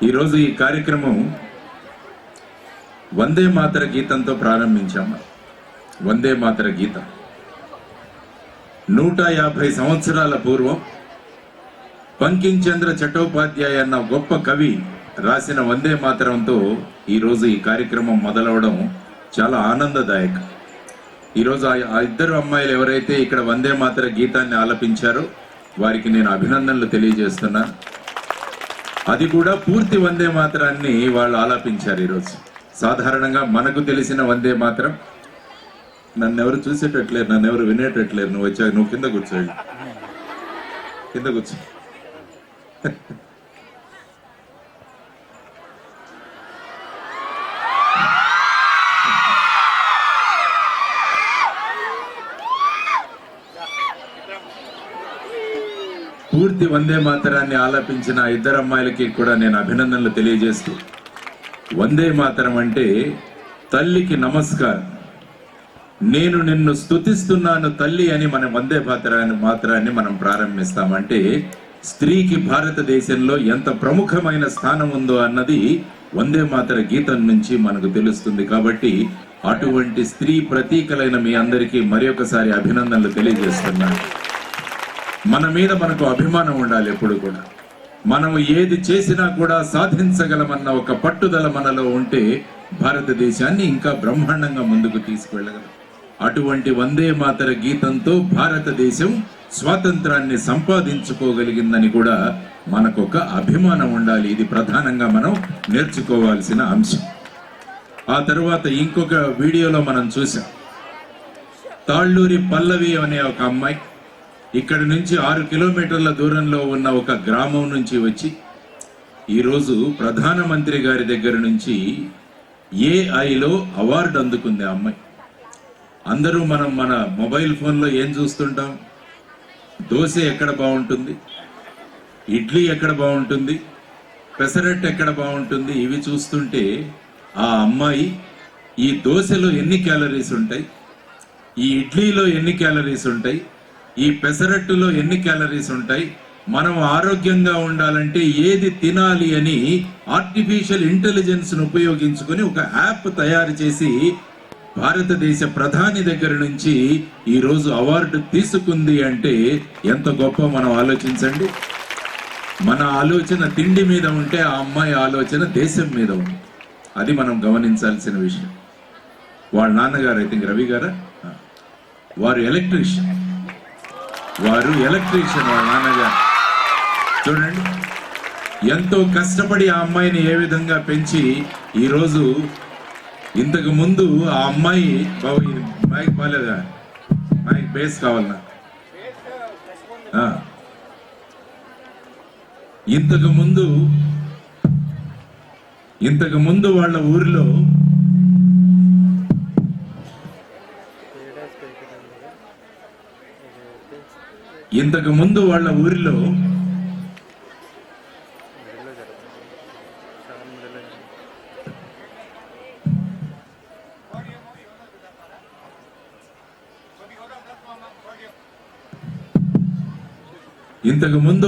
ఈరోజు ఈ కార్యక్రమం వందే మాతర గీతంతో ప్రారంభించాము. వందే మాతర గీతం 150 సంవత్సరాల పూర్వం బంకిం చంద్ర చట్టోపాధ్యాయ అన్న గొప్ప కవి రాసిన వందే మాతరంతో ఈరోజు ఈ కార్యక్రమం మొదలవడం చాలా ఆనందదాయకం. ఈరోజు ఆ ఇద్దరు అమ్మాయిలు ఎవరైతే ఇక్కడ వందే మాతర గీతాన్ని ఆలపించారో వారికి నేను అభినందనలు తెలియజేస్తున్నా. అది కూడా పూర్తి వందే మాతరాన్ని వాళ్ళు ఆలాపించారు ఈరోజు. సాధారణంగా మనకు తెలిసిన వందే మాతరం, నన్ను ఎవరు చూసేటట్లేరు, నన్ను ఎవరు వినేటట్లేరు, నువ్వు వచ్చావు, నువ్వు కింద కూర్చోండి, కింద కూర్చో. పూర్తి వందే మాతరాన్ని ఆలపించిన ఇద్దరు అమ్మాయిలకి కూడా నేను అభినందనలు తెలియజేస్తూ, వందే మాతరం అంటే తల్లికి నమస్కారం, నేను నిన్ను స్తుతిస్తున్నాను తల్లి అని మన వందే మాతరాన్ని మనం ప్రారంభిస్తామంటే స్త్రీకి భారతదేశంలో ఎంత ప్రముఖమైన స్థానం ఉందో అన్నది వందే మాతర గీతం నుంచి మనకు తెలుస్తుంది. కాబట్టి అటువంటి స్త్రీ ప్రతీకలైన మీ అందరికీ మరి ఒకసారి అభినందనలు తెలియజేస్తున్నాను. మన మీద మనకు అభిమానం ఉండాలి. ఎప్పుడు కూడా మనము ఏది చేసినా కూడా సాధించగలమన్న ఒక పట్టుదల మనలో ఉంటే భారతదేశాన్ని ఇంకా బ్రహ్మాండంగా ముందుకు తీసుకువెళ్ళగలం. అటువంటి వందే మాతర గీతంతో భారతదేశం స్వాతంత్రాన్ని సంపాదించుకోగలిగిందని కూడా మనకొక అభిమానం ఉండాలి. ఇది ప్రధానంగా మనం నేర్చుకోవాల్సిన అంశం. ఆ తర్వాత ఇంకొక వీడియోలో మనం చూసాం, తాళ్ళూరి పల్లవి అనే ఒక అమ్మాయి ఇక్కడి నుంచి 6 కిలోమీటర్ల దూరంలో ఉన్న ఒక గ్రామం నుంచి వచ్చి ఈరోజు ప్రధానమంత్రి గారి దగ్గర నుంచి ఏఐలో అవార్డు అందుకుంది ఆ అమ్మాయి. అందరూ మనం మన మొబైల్ ఫోన్లో ఏం చూస్తుంటాం, దోశ ఎక్కడ బాగుంటుంది, ఇడ్లీ ఎక్కడ బాగుంటుంది, పెసరట్టు ఎక్కడ బాగుంటుంది, ఇవి చూస్తుంటే ఆ అమ్మాయి ఈ దోశలో ఎన్ని క్యాలరీస్ ఉంటాయి, ఈ ఇడ్లీలో ఎన్ని క్యాలరీస్ ఉంటాయి, ఈ పెసరట్టులో ఎన్ని క్యాలరీస్ ఉంటాయి, మనం ఆరోగ్యంగా ఉండాలంటే ఏది తినాలి అని ఆర్టిఫిషియల్ ఇంటెలిజెన్స్ ను ఉపయోగించుకొని ఒక యాప్ తయారు చేసి భారతదేశ ప్రధాని దగ్గర నుంచి ఈ రోజు అవార్డు తీసుకుంది అంటే ఎంత గొప్ప. మనం ఆలోచించండి. మన ఆలోచన తిండి మీద ఉంటే ఆ అమ్మాయి ఆలోచన దేశం మీద ఉంది. అది మనం గమనించాల్సిన విషయం. వాళ్ళ నాన్నగారు ఐ థింక్ రవి గారా, వారు ఎలక్ట్రీషియన్. వాళ్ళ నాన్నగారు చూడండి ఎంతో కష్టపడి ఆ అమ్మాయిని ఏ విధంగా పెంచి ఈరోజు ఇంతకు ముందు ఆ అమ్మాయి మైక్ బాలేదా, మైక్ బేస్ కావాలన్నా, ఇంతకు ముందు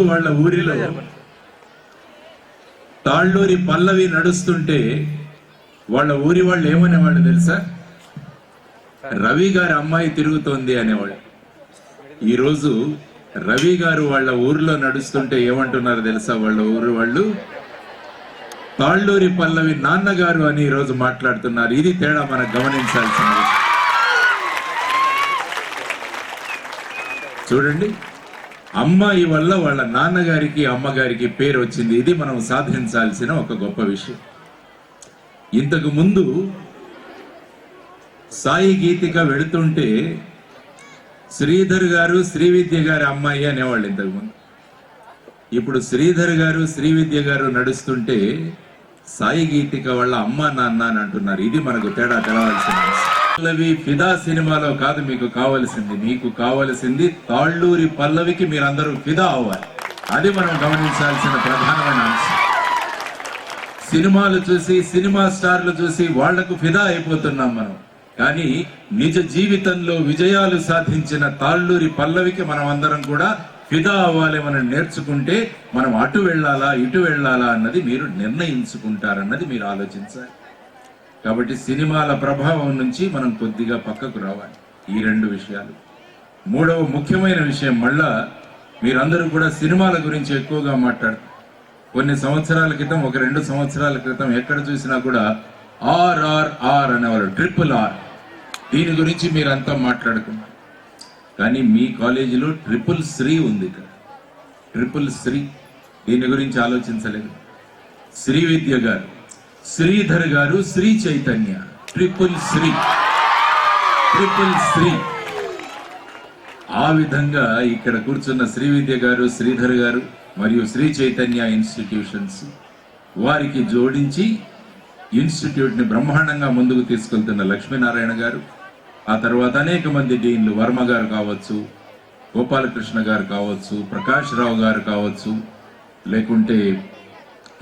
వాళ్ళ ఊరిలో తాళ్ళూరి పల్లవి నడుస్తుంటే వాళ్ళ ఊరి వాళ్ళు ఏమనేవాళ్ళు తెలుసా, రవి గారి అమ్మాయి తిరుగుతోంది అనేవాళ్ళు. ఈరోజు రవి గారు వాళ్ళ ఊరిలో నడుస్తుంటే ఏమంటున్నారు తెలుసా, వాళ్ళ ఊరు వాళ్ళు తాళ్ళూరి పల్లవి నాన్నగారు అని ఈరోజు మాట్లాడుతున్నారు. ఇది తేడా మనం గమనించాల్సిన విషయం. చూడండి, అమ్మాయి వల్ల వాళ్ళ నాన్నగారికి అమ్మగారికి పేరు వచ్చింది. ఇది మనం సాధించాల్సిన ఒక గొప్ప విషయం. ఇంతకు ముందు సాయి గీతిక వెళుతుంటే శ్రీధర్ గారు శ్రీవిద్య గారి అమ్మాయి అనేవాళ్ళు ఇంతకు ముందు. ఇప్పుడు శ్రీధర్ గారు శ్రీవిద్య గారు నడుస్తుంటే సాయి గీతిక వాళ్ళ అమ్మ నాన్న అని అంటున్నారు. ఇది మనకు తేడా తెలవాల్సిన పల్లవి. ఫిదా సినిమాలో కాదు మీకు కావలసింది తాళ్ళూరి పల్లవికి మీరందరూ ఫిదా అవ్వాలి. అది మనం గమనించాల్సిన ప్రధానమైన అంశం. సినిమాలు చూసి సినిమా స్టార్లు చూసి వాళ్లకు ఫిదా అయిపోతున్నాం మనం. కానీ నిజ జీవితంలో విజయాలు సాధించిన తాళ్ళూరి పల్లవికి మనం అందరం కూడా ఫిదా అవ్వాలి. మనం నేర్చుకుంటే మనం అటు వెళ్ళాలా ఇటు వెళ్ళాలా అన్నది మీరు నిర్ణయించుకుంటారన్నది మీరు ఆలోచించాలి. కాబట్టి సినిమాల ప్రభావం నుంచి మనం కొద్దిగా పక్కకు రావాలి. ఈ 2 విషయాలు. 3వ ముఖ్యమైన విషయం, మళ్ళా మీరందరూ కూడా సినిమాల గురించి ఎక్కువగా మాట్లాడతారు. కొన్ని సంవత్సరాల క్రితం, ఒక 2 సంవత్సరాల క్రితం ఎక్కడ చూసినా కూడా RRR అనేవాళ్ళు, RRR. దీని గురించి మీరంతా మాట్లాడుకున్నారు. కానీ మీ కాలేజీలో 333 ఉంది. ఇక్కడ 333 దీని గురించి ఆలోచించలేదు. శ్రీవిద్య గారు, శ్రీధర్ గారు, శ్రీ చైతన్య, 333. ఆ విధంగా ఇక్కడ కూర్చున్న శ్రీవిద్య గారు, శ్రీధర్ గారు మరియు శ్రీ చైతన్య ఇన్స్టిట్యూషన్స్ వారికి జోడించి ఇన్స్టిట్యూట్ ని బ్రహ్మాండంగా ముందుకు తీసుకెళ్తున్న లక్ష్మీనారాయణ గారు, ఆ తర్వాత అనేక మంది డీన్లు, వర్మ గారు కావచ్చు, గోపాలకృష్ణ గారు కావచ్చు, ప్రకాష్ రావు గారు కావచ్చు, లేకుంటే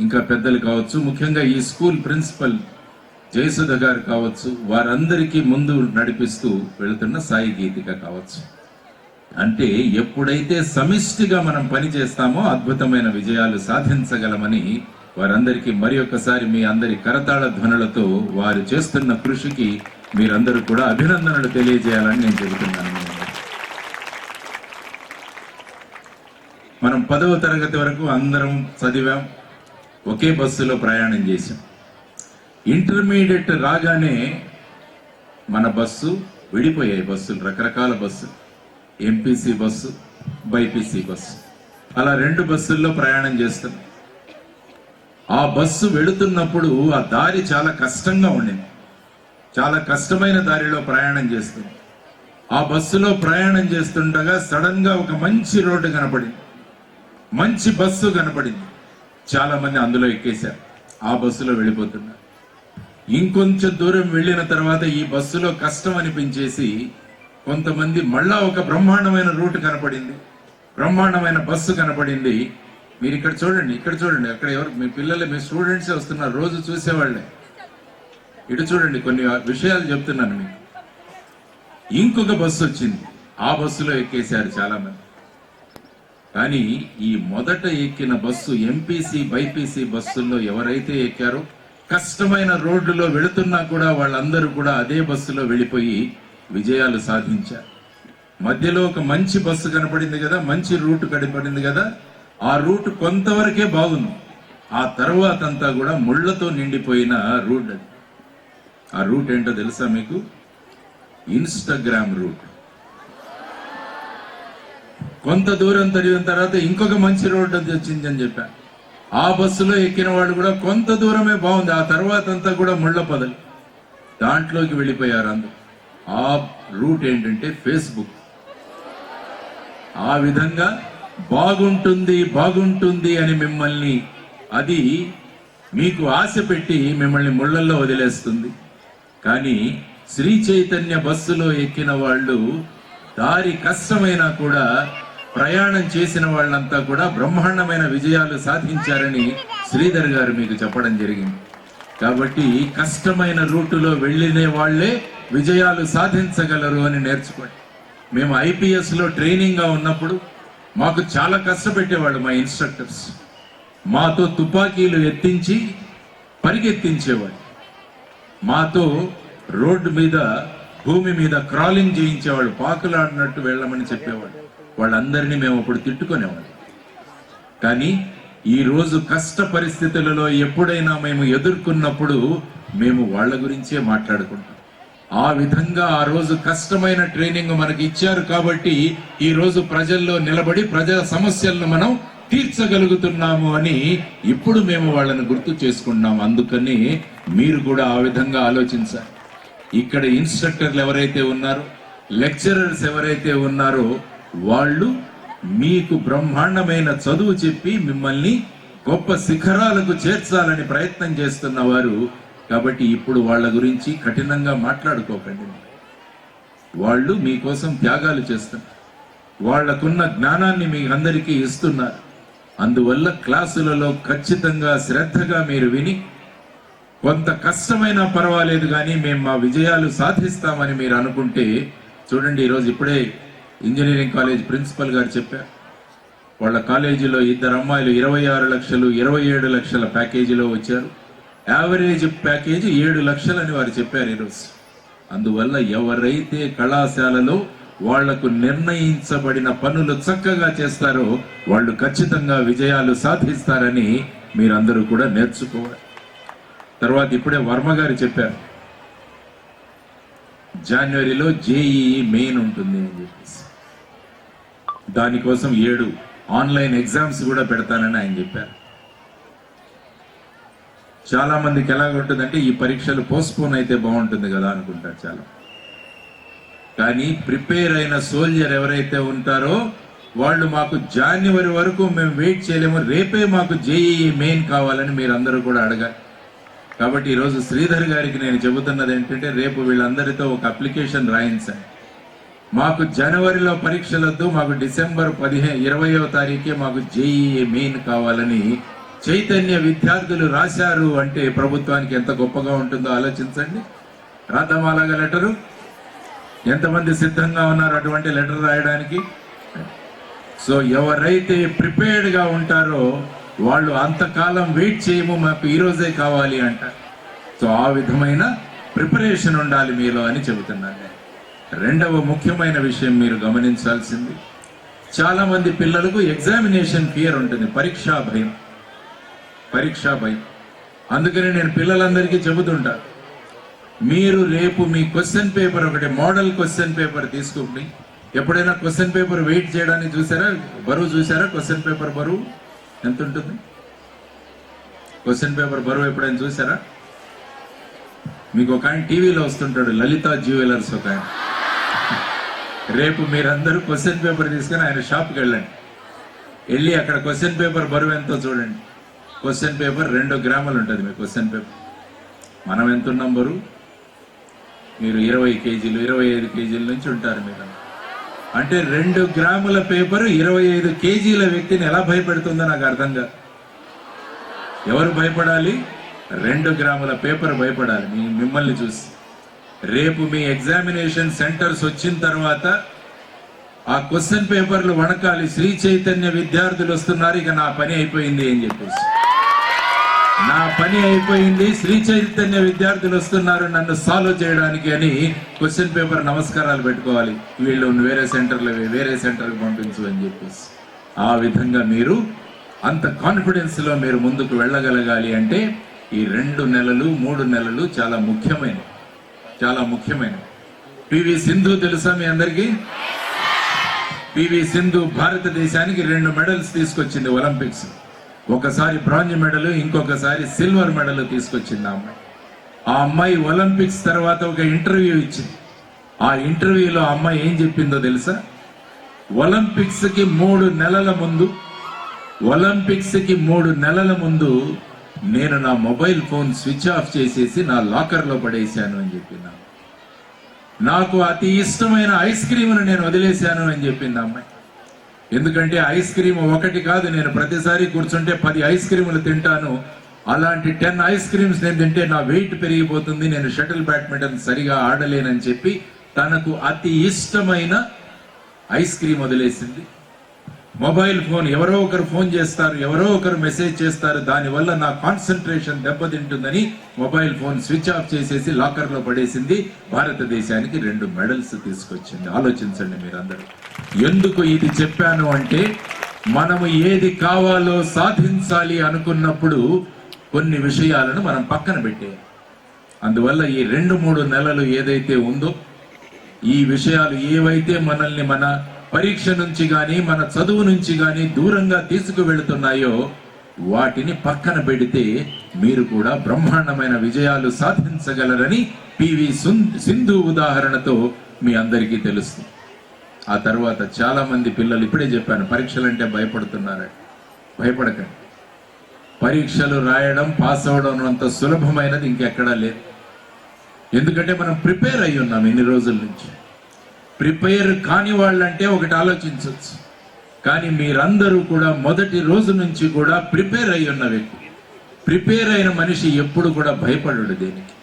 ఇంకా పెద్దలు కావచ్చు. ముఖ్యంగా ఈ స్కూల్ ప్రిన్సిపల్ జయసుధ గారు కావచ్చు, వారందరికీ ముందు నడిపిస్తూ వెళుతున్న సాయి గీతిక కావచ్చు. అంటే ఎప్పుడైతే సమిష్టిగా మనం పని చేస్తామో అద్భుతమైన విజయాలు సాధించగలమని వారందరికీ మరి ఒకసారి మీ అందరి కరతాళ ధ్వనులతో వారు చేస్తున్న కృషికి మీరందరూ కూడా అభినందనలు తెలియజేయాలని నేను చెబుతున్నాను. మనం 10వ తరగతి వరకు అందరం చదివాం, ఒకే బస్సులో ప్రయాణం చేశాం. ఇంటర్మీడియట్ రాగానే మన బస్సు విడిపోయాయి. బస్సులు రకరకాల bus, MPC bus, BiPC bus, అలా 2 బస్సుల్లో ప్రయాణం చేస్తాం. ఆ బస్సు వెళుతున్నప్పుడు ఆ దారి చాలా కష్టంగా ఉండింది. చాలా కష్టమైన దారిలో ప్రయాణం చేస్తుంది. ఆ బస్సులో ప్రయాణం చేస్తుండగా సడన్ గా ఒక మంచి రోడ్డు కనపడింది, మంచి బస్సు కనపడింది. చాలా మంది అందులో ఎక్కేశారు, ఆ బస్సులో వెళ్ళిపోతున్నారు. ఇంకొంచెం దూరం వెళ్ళిన తర్వాత ఈ బస్సులో కష్టం అనిపించేసి కొంతమంది మళ్ళా ఒక బ్రహ్మాండమైన రూట్ కనపడింది, బ్రహ్మాండమైన బస్సు కనపడింది. మీరు ఇక్కడ చూడండి, ఇక్కడ చూడండి, అక్కడ ఎవరు మీ పిల్లలు, మీ స్టూడెంట్సే వస్తున్నారు, రోజు చూసేవాళ్ళే. ఇటు చూడండి, కొన్ని విషయాలు చెప్తున్నాను మీకు. ఇంకొక బస్సు వచ్చింది, ఆ బస్సులో ఎక్కేశారు చాలా మంది. కానీ ఈ మొదట ఎక్కిన బస్సు ఎంపీసీ బైపీసీ బస్సుల్లో ఎవరైతే ఎక్కారో కష్టమైన రోడ్డులో వెళుతున్నా కూడా వాళ్ళందరూ కూడా అదే బస్సులో వెళ్ళిపోయి విజయాలు సాధించారు. మధ్యలో ఒక మంచి బస్సు కనపడింది కదా, మంచి రూట్ కనపడింది కదా, ఆ రూట్ కొంతవరకే బాగుంది. ఆ తర్వాత అంతా కూడా ముళ్లతో నిండిపోయిన రూట్. అది ఆ రూట్ ఏంటో తెలుసా మీకు? Instagram route. కొంత దూరం తిరిగిన తర్వాత ఇంకొక మంచి రోడ్డు వచ్చింది అని చెప్పాను. ఆ బస్సులో ఎక్కిన వాళ్ళు కూడా కొంత దూరమే బాగుంది, ఆ తర్వాత అంతా కూడా ముళ్ళ పదలు, దాంట్లోకి వెళ్ళిపోయారు అందరూ. ఆ రూట్ ఏంటంటే ఫేస్బుక్. ఆ విధంగా బాగుంటుంది బాగుంటుంది అని మిమ్మల్ని, అది మీకు ఆశ పెట్టి మిమ్మల్ని ముళ్ళల్లో వదిలేస్తుంది. కానీ శ్రీ చైతన్య బస్సులో ఎక్కిన వాళ్ళు దారి కష్టమైనా కూడా ప్రయాణం చేసిన వాళ్ళంతా కూడా బ్రహ్మాండమైన విజయాలు సాధించారని శ్రీధర్ గారు మీకు చెప్పడం జరిగింది. కాబట్టి కష్టమైన రూటులో వెళ్ళిన వాళ్లే విజయాలు సాధించగలరు అని నేర్చుకోండి. మేము IPS లో ట్రైనింగ్ గా ఉన్నప్పుడు మాకు చాలా కష్టపెట్టేవాళ్ళు మా ఇన్స్ట్రక్టర్స్. మాతో తుపాకీలు ఎత్తించి పరిగెత్తించేవాళ్ళు, మాతో రోడ్డు మీద భూమి మీద క్రాలింగ్ చేయించేవాళ్ళు, పాకులాడినట్టు వెళ్ళమని చెప్పేవాళ్ళు. వాళ్ళందరినీ మేము అప్పుడు తిట్టుకునేవాళ్ళం. కానీ ఈ రోజు కష్ట పరిస్థితులలో ఎప్పుడైనా మేము ఎదుర్కొన్నప్పుడు మేము వాళ్ళ గురించే మాట్లాడుకుంటాం. ఆ విధంగా ఆ రోజు కష్టమైన ట్రైనింగ్ మనకి ఇచ్చారు కాబట్టి ఈ రోజు ప్రజల్లో నిలబడి ప్రజల సమస్యలను మనం తీర్చగలుగుతున్నాము అని ఇప్పుడు మేము వాళ్ళని గుర్తు చేసుకున్నాము. అందుకని మీరు కూడా ఆ విధంగా ఆలోచించాలి. ఇక్కడ ఇన్స్ట్రక్టర్లు ఎవరైతే ఉన్నారో, లెక్చరర్స్ ఎవరైతే ఉన్నారో, వాళ్ళు మీకు బ్రహ్మాండమైన చదువు చెప్పి మిమ్మల్ని గొప్ప శిఖరాలకు చేర్చాలని ప్రయత్నం చేస్తున్నవారు. కాబట్టి ఇప్పుడు వాళ్ళ గురించి కఠినంగా మాట్లాడుకోకండి. వాళ్ళు మీకోసం త్యాగాలు చేస్తున్నారు, వాళ్లకున్న జ్ఞానాన్ని మీ అందరికీ ఇస్తున్నారు. అందువల్ల క్లాసులలో ఖచ్చితంగా శ్రద్ధగా మీరు విని, కొంత కష్టమైనా పర్వాలేదు కానీ మేము మా విజయాలు సాధిస్తామని మీరు అనుకుంటే, చూడండి ఈరోజు ఇప్పుడే ఇంజనీరింగ్ కాలేజ్ ప్రిన్సిపల్ గారు చెప్పారు, వాళ్ళ కాలేజీలో 2 అమ్మాయిలు 26 లక్షలు 27 లక్షల ప్యాకేజీలో వచ్చారు. యావరేజ్ ప్యాకేజీ 7 లక్షలని వారు చెప్పారు ఈరోజు. అందువల్ల ఎవరైతే కళాశాలలో వాళ్లకు నిర్ణయించబడిన పనులు చక్కగా చేస్తారో వాళ్ళు ఖచ్చితంగా విజయాలు సాధిస్తారని మీరందరూ కూడా నేర్చుకోవాలి. తర్వాత ఇప్పుడే వర్మ గారు చెప్పారు, జనవరిలో JEE మెయిన్ ఉంటుంది అని చెప్పేసి, దానికోసం 7 ఆన్లైన్ ఎగ్జామ్స్ కూడా పెడతానని ఆయన చెప్పారు. చాలా మందికి ఎలాగుంటుందంటే ఈ పరీక్షలు పోస్ట్పోన్ అయితే బాగుంటుంది కదా అనుకుంటారు చాలా. కానీ ప్రిపేర్ అయిన సోల్జర్ ఎవరైతే ఉంటారో వాళ్ళు మాకు జనవరి వరకు మేము వెయిట్ చేయలేము, రేపే మాకు JEE మెయిన్ కావాలని మీరు అందరూ కూడా అడగాలి. కాబట్టి ఈరోజు శ్రీధర్ గారికి నేను చెబుతున్నది ఏంటంటే, రేపు వీళ్ళందరితో ఒక అప్లికేషన్ రాయించండి. మాకు జనవరిలో పరీక్షలతో మాకు డిసెంబర్ 20వ తారీఖే మాకు JEE మెయిన్ కావాలని చైతన్య విద్యార్థులు రాశారు అంటే ప్రభుత్వానికి ఎంత గొప్పగా ఉంటుందో ఆలోచించండి. రాద్దామాలాగా లెటరు, ఎంతమంది సిద్ధంగా ఉన్నారు అటువంటి లెటర్ రాయడానికి? సో ఎవరైతే ప్రిపేర్డ్గా ఉంటారో వాళ్ళు అంతకాలం వెయిట్ చేయము, మాకు ఈరోజే కావాలి అంటారు. సో ఆ విధమైన ప్రిపరేషన్ ఉండాలి మీలో అని చెబుతున్నాను నేను. రెండవ ముఖ్యమైన విషయం మీరు గమనించాల్సింది, చాలా మంది పిల్లలకు ఎగ్జామినేషన్ ఫియర్ ఉంటుంది, పరీక్షా భయం. అందుకని నేను పిల్లలందరికీ చెబుతుంటా, మీరు రేపు మీ క్వశ్చన్ పేపర్ ఒకటి మోడల్ క్వశ్చన్ పేపర్ తీసుకోండి. ఎప్పుడైనా క్వశ్చన్ పేపర్ వెయిట్ చేయడానికి చూసారా? బరువు చూసారా? క్వశ్చన్ పేపర్ బరువు ఎంత ఉంటుంది? క్వశ్చన్ పేపర్ బరువు ఎప్పుడైనా చూసారా? మీకు ఒక ఆయన టీవీలో వస్తుంటాడు, లలిత జ్యువెలర్స్ ఒక ఆయన. రేపు మీరందరూ క్వశ్చన్ పేపర్ తీసుకొని ఆయన షాప్కి వెళ్ళి అక్కడ క్వశ్చన్ పేపర్ బరువు ఎంతో చూడండి. క్వశ్చన్ పేపర్ 2 గ్రాములు ఉంటుంది మీ క్వశ్చన్ పేపర్. మనం ఎంత ఉన్నాం బరువు? మీరు 20 కేజీలు 25 కేజీల నుంచి ఉంటారు మీరు. అంటే 2 గ్రాముల పేపర్ 25 కేజీల వ్యక్తిని ఎలా భయపెడుతుందో నాకు అర్థం కాదు. ఎవరు భయపడాలి? 2 గ్రాముల పేపర్ భయపడాలి మిమ్మల్ని చూసి. రేపు మీ ఎగ్జామినేషన్ సెంటర్స్ వచ్చిన తర్వాత ఆ క్వశ్చన్ పేపర్లు వణకాలి. శ్రీ చైతన్య విద్యార్థులు వస్తున్నారు, ఇక నా పని అయిపోయింది అని చెప్పేసి. నా పని అయిపోయింది, శ్రీ చైతన్య విద్యార్థులు వస్తున్నారు నన్ను సాల్వ్ చేయడానికి అని క్వశ్చన్ పేపర్ నమస్కారాలు పెట్టుకోవాలి. వీళ్ళు వేరే సెంటర్కి పంపించు అని చెప్పేసి. ఆ విధంగా మీరు అంత కాన్ఫిడెన్స్ లో మీరు ముందుకు వెళ్ళగలగాలి అంటే ఈ 2 నెలలు 3 నెలలు చాలా ముఖ్యమైనవి. పివి సింధు తెలుసా మీ అందరికీ? పివి సింధు భారతదేశానికి 2 మెడల్స్ తీసుకొచ్చింది ఒలింపిక్స్. ఒకసారి బ్రాంజ్ మెడల్, ఇంకొకసారి సిల్వర్ మెడల్ తీసుకొచ్చింది ఆ అమ్మాయి. ఒలింపిక్స్ తర్వాత ఒక ఇంటర్వ్యూ ఇచ్చింది. ఆ ఇంటర్వ్యూలో ఆ అమ్మాయి ఏం చెప్పిందో తెలుసా? ఒలింపిక్స్ కి 3 నెలల ముందు నేను నా మొబైల్ ఫోన్ స్విచ్ ఆఫ్ చేసేసి నా లాకర్ లో పడేశాను అని చెప్పింది. నాకు అతి ఇష్టమైన ఐస్ క్రీమ్ను నేను వదిలేశాను అని చెప్పింది అమ్మాయి. ఎందుకంటే ఐస్ క్రీమ్ ఒకటి కాదు, నేను ప్రతిసారి కూర్చుంటే 10 ఐస్ క్రీములు తింటాను. అలాంటి 10 ఐస్ క్రీమ్స్ నేను తింటే నా వెయిట్ పెరిగిపోతుంది, నేను షటిల్ బ్యాడ్మింటన్ సరిగా ఆడలేనని చెప్పి తనకు అతి ఇష్టమైన ఐస్ క్రీమ్ వదిలేసింది. మొబైల్ ఫోన్ ఎవరో ఒకరు ఫోన్ చేస్తారు, ఎవరో ఒకరు మెసేజ్ చేస్తారు, దానివల్ల నా కాన్సన్ట్రేషన్ దెబ్బతింటుందని మొబైల్ ఫోన్ స్విచ్ ఆఫ్ చేసేసి లాకర్ లో పడేసింది. భారతదేశానికి 2 మెడల్స్ తీసుకొచ్చింది. ఆలోచించండి మీరందరూ. ఎందుకు ఇది చెప్పాను అంటే, మనము ఏది కావాలో సాధించాలి అనుకున్నప్పుడు కొన్ని విషయాలను మనం పక్కన పెట్టేయాలి. అందువల్ల ఈ 2-3 నెలలు ఏదైతే ఉందో, ఈ విషయాలు ఏవైతే మనల్ని మన పరీక్ష నుంచి గాని మన చదువు నుంచి గాని దూరంగా తీసుకువెళుతున్నాయో వాటిని పక్కన పెడితే మీరు కూడా బ్రహ్మాండమైన విజయాలు సాధించగలరని పివి సింధు ఉదాహరణతో మీ అందరికీ తెలుస్తుంది. ఆ తర్వాత చాలా మంది పిల్లలు, ఇప్పుడే చెప్పాను, పరీక్షలంటే భయపడుతున్నారు. భయపడకండి. పరీక్షలు రాయడం, పాస్ అవడం అంత సులభమైనది ఇంకెక్కడా లేదు. ఎందుకంటే మనం ప్రిపేర్ అయి ఉన్నాం ఇన్ని రోజుల నుంచి. ప్రిపేర్ కాని వాళ్ళంటే ఒకటి ఆలోచించవచ్చు, కానీ మీరందరూ కూడా మొదటి రోజు నుంచి కూడా ప్రిపేర్ అయి ఉన్న వ్యక్తి. ప్రిపేర్ అయిన మనిషి ఎప్పుడు కూడా భయపడడు దేనికి.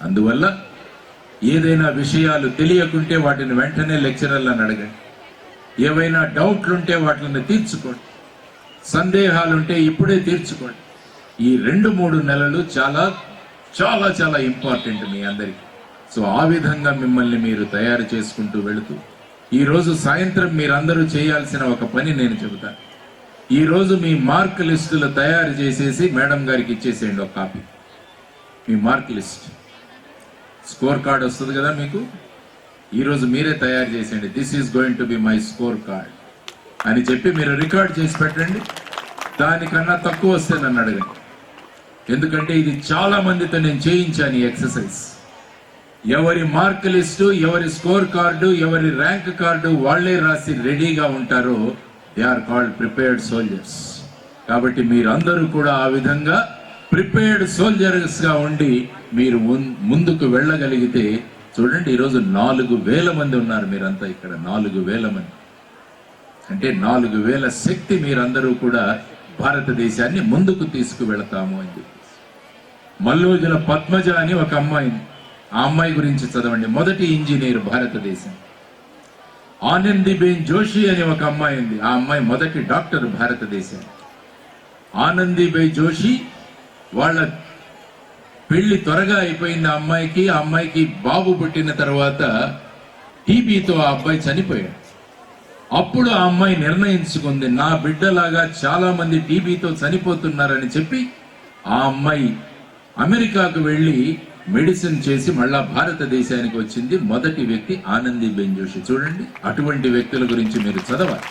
అందువల్ల ఏదైనా విషయాలు తెలియకుంటే వాటిని వెంటనే లెక్చరర్లను అడగండి. ఏవైనా డౌట్లుంటే వాటిని తీర్చుకోండి. సందేహాలుంటే ఇప్పుడే తీర్చుకోండి. ఈ 2-3 నెలలు చాలా చాలా చాలా ఇంపార్టెంట్ మీ అందరికీ. సో ఆ విధంగా మిమ్మల్ని మీరు తయారు చేసుకుంటూ వెళుతూ ఈ రోజు సాయంత్రం మీరందరూ చేయాల్సిన ఒక పని నేను చెబుతాను. ఈ రోజు మీ మార్క్ లిస్టులు తయారు చేసేసి మేడం గారికి ఇచ్చేసేయండి ఒక కాపీ. మీ మార్క్ లిస్ట్, స్కోర్ కార్డ్ వస్తుంది కదా మీకు, ఈ రోజు మీరే తయారు చేసేయండి. This is going to be my score card అని చెప్పి మీరు రికార్డ్ చేసి పెట్టండి. దానికన్నా తక్కువ వస్తే నన్ను అడగండి. ఎందుకంటే ఇది చాలా మందితో నేను చేయించాను ఈ ఎక్సర్సైజ్. ఎవరి మార్క్ లిస్టు, ఎవరి స్కోర్ కార్డు, ఎవరి ర్యాంక్ కార్డు వాళ్లే రాసి రెడీగా ఉంటారో they are called prepared soldiers. కాబట్టి మీరందరూ కూడా ఆ విధంగా ప్రిపేర్డ్ సోల్జర్స్ గా ఉండి మీరు ముందుకు వెళ్ళగలిగితే, చూడండి ఈరోజు 4,000 మంది ఉన్నారు మీరంతా ఇక్కడ. 4,000 మంది అంటే 4,000 శక్తి మీరందరూ కూడా భారతదేశాన్ని ముందుకు తీసుకువెళతాము అని చెప్పి. మల్లోజుల పద్మజ అని ఒక అమ్మాయి, ఆ అమ్మాయి గురించి చదవండి. మొదటి ఇంజనీర్ భారతదేశం. ఆనందీబేన్ జోషి అని ఒక అమ్మాయి ఉంది, ఆ అమ్మాయి మొదటి డాక్టర్ భారతదేశం. ఆనందీబేన్ జోషి వాళ్ళ పెళ్లి త్వరగా అయిపోయింది ఆ అమ్మాయికి బాబు పుట్టిన తర్వాత టీబీతో ఆ అబ్బాయి చనిపోయాడు. అప్పుడు ఆ అమ్మాయి నిర్ణయించుకుంది, నా బిడ్డలాగా చాలా మంది టీబీతో చనిపోతున్నారని చెప్పి ఆ అమ్మాయి అమెరికాకు వెళ్ళి మెడిసిన్ చేసి మళ్ళా భారతదేశానికి వచ్చింది. మొదటి వ్యక్తి ఆనందీబెన్ జోషి. చూడండి, అటువంటి వ్యక్తుల గురించి మీరు చదవాలి.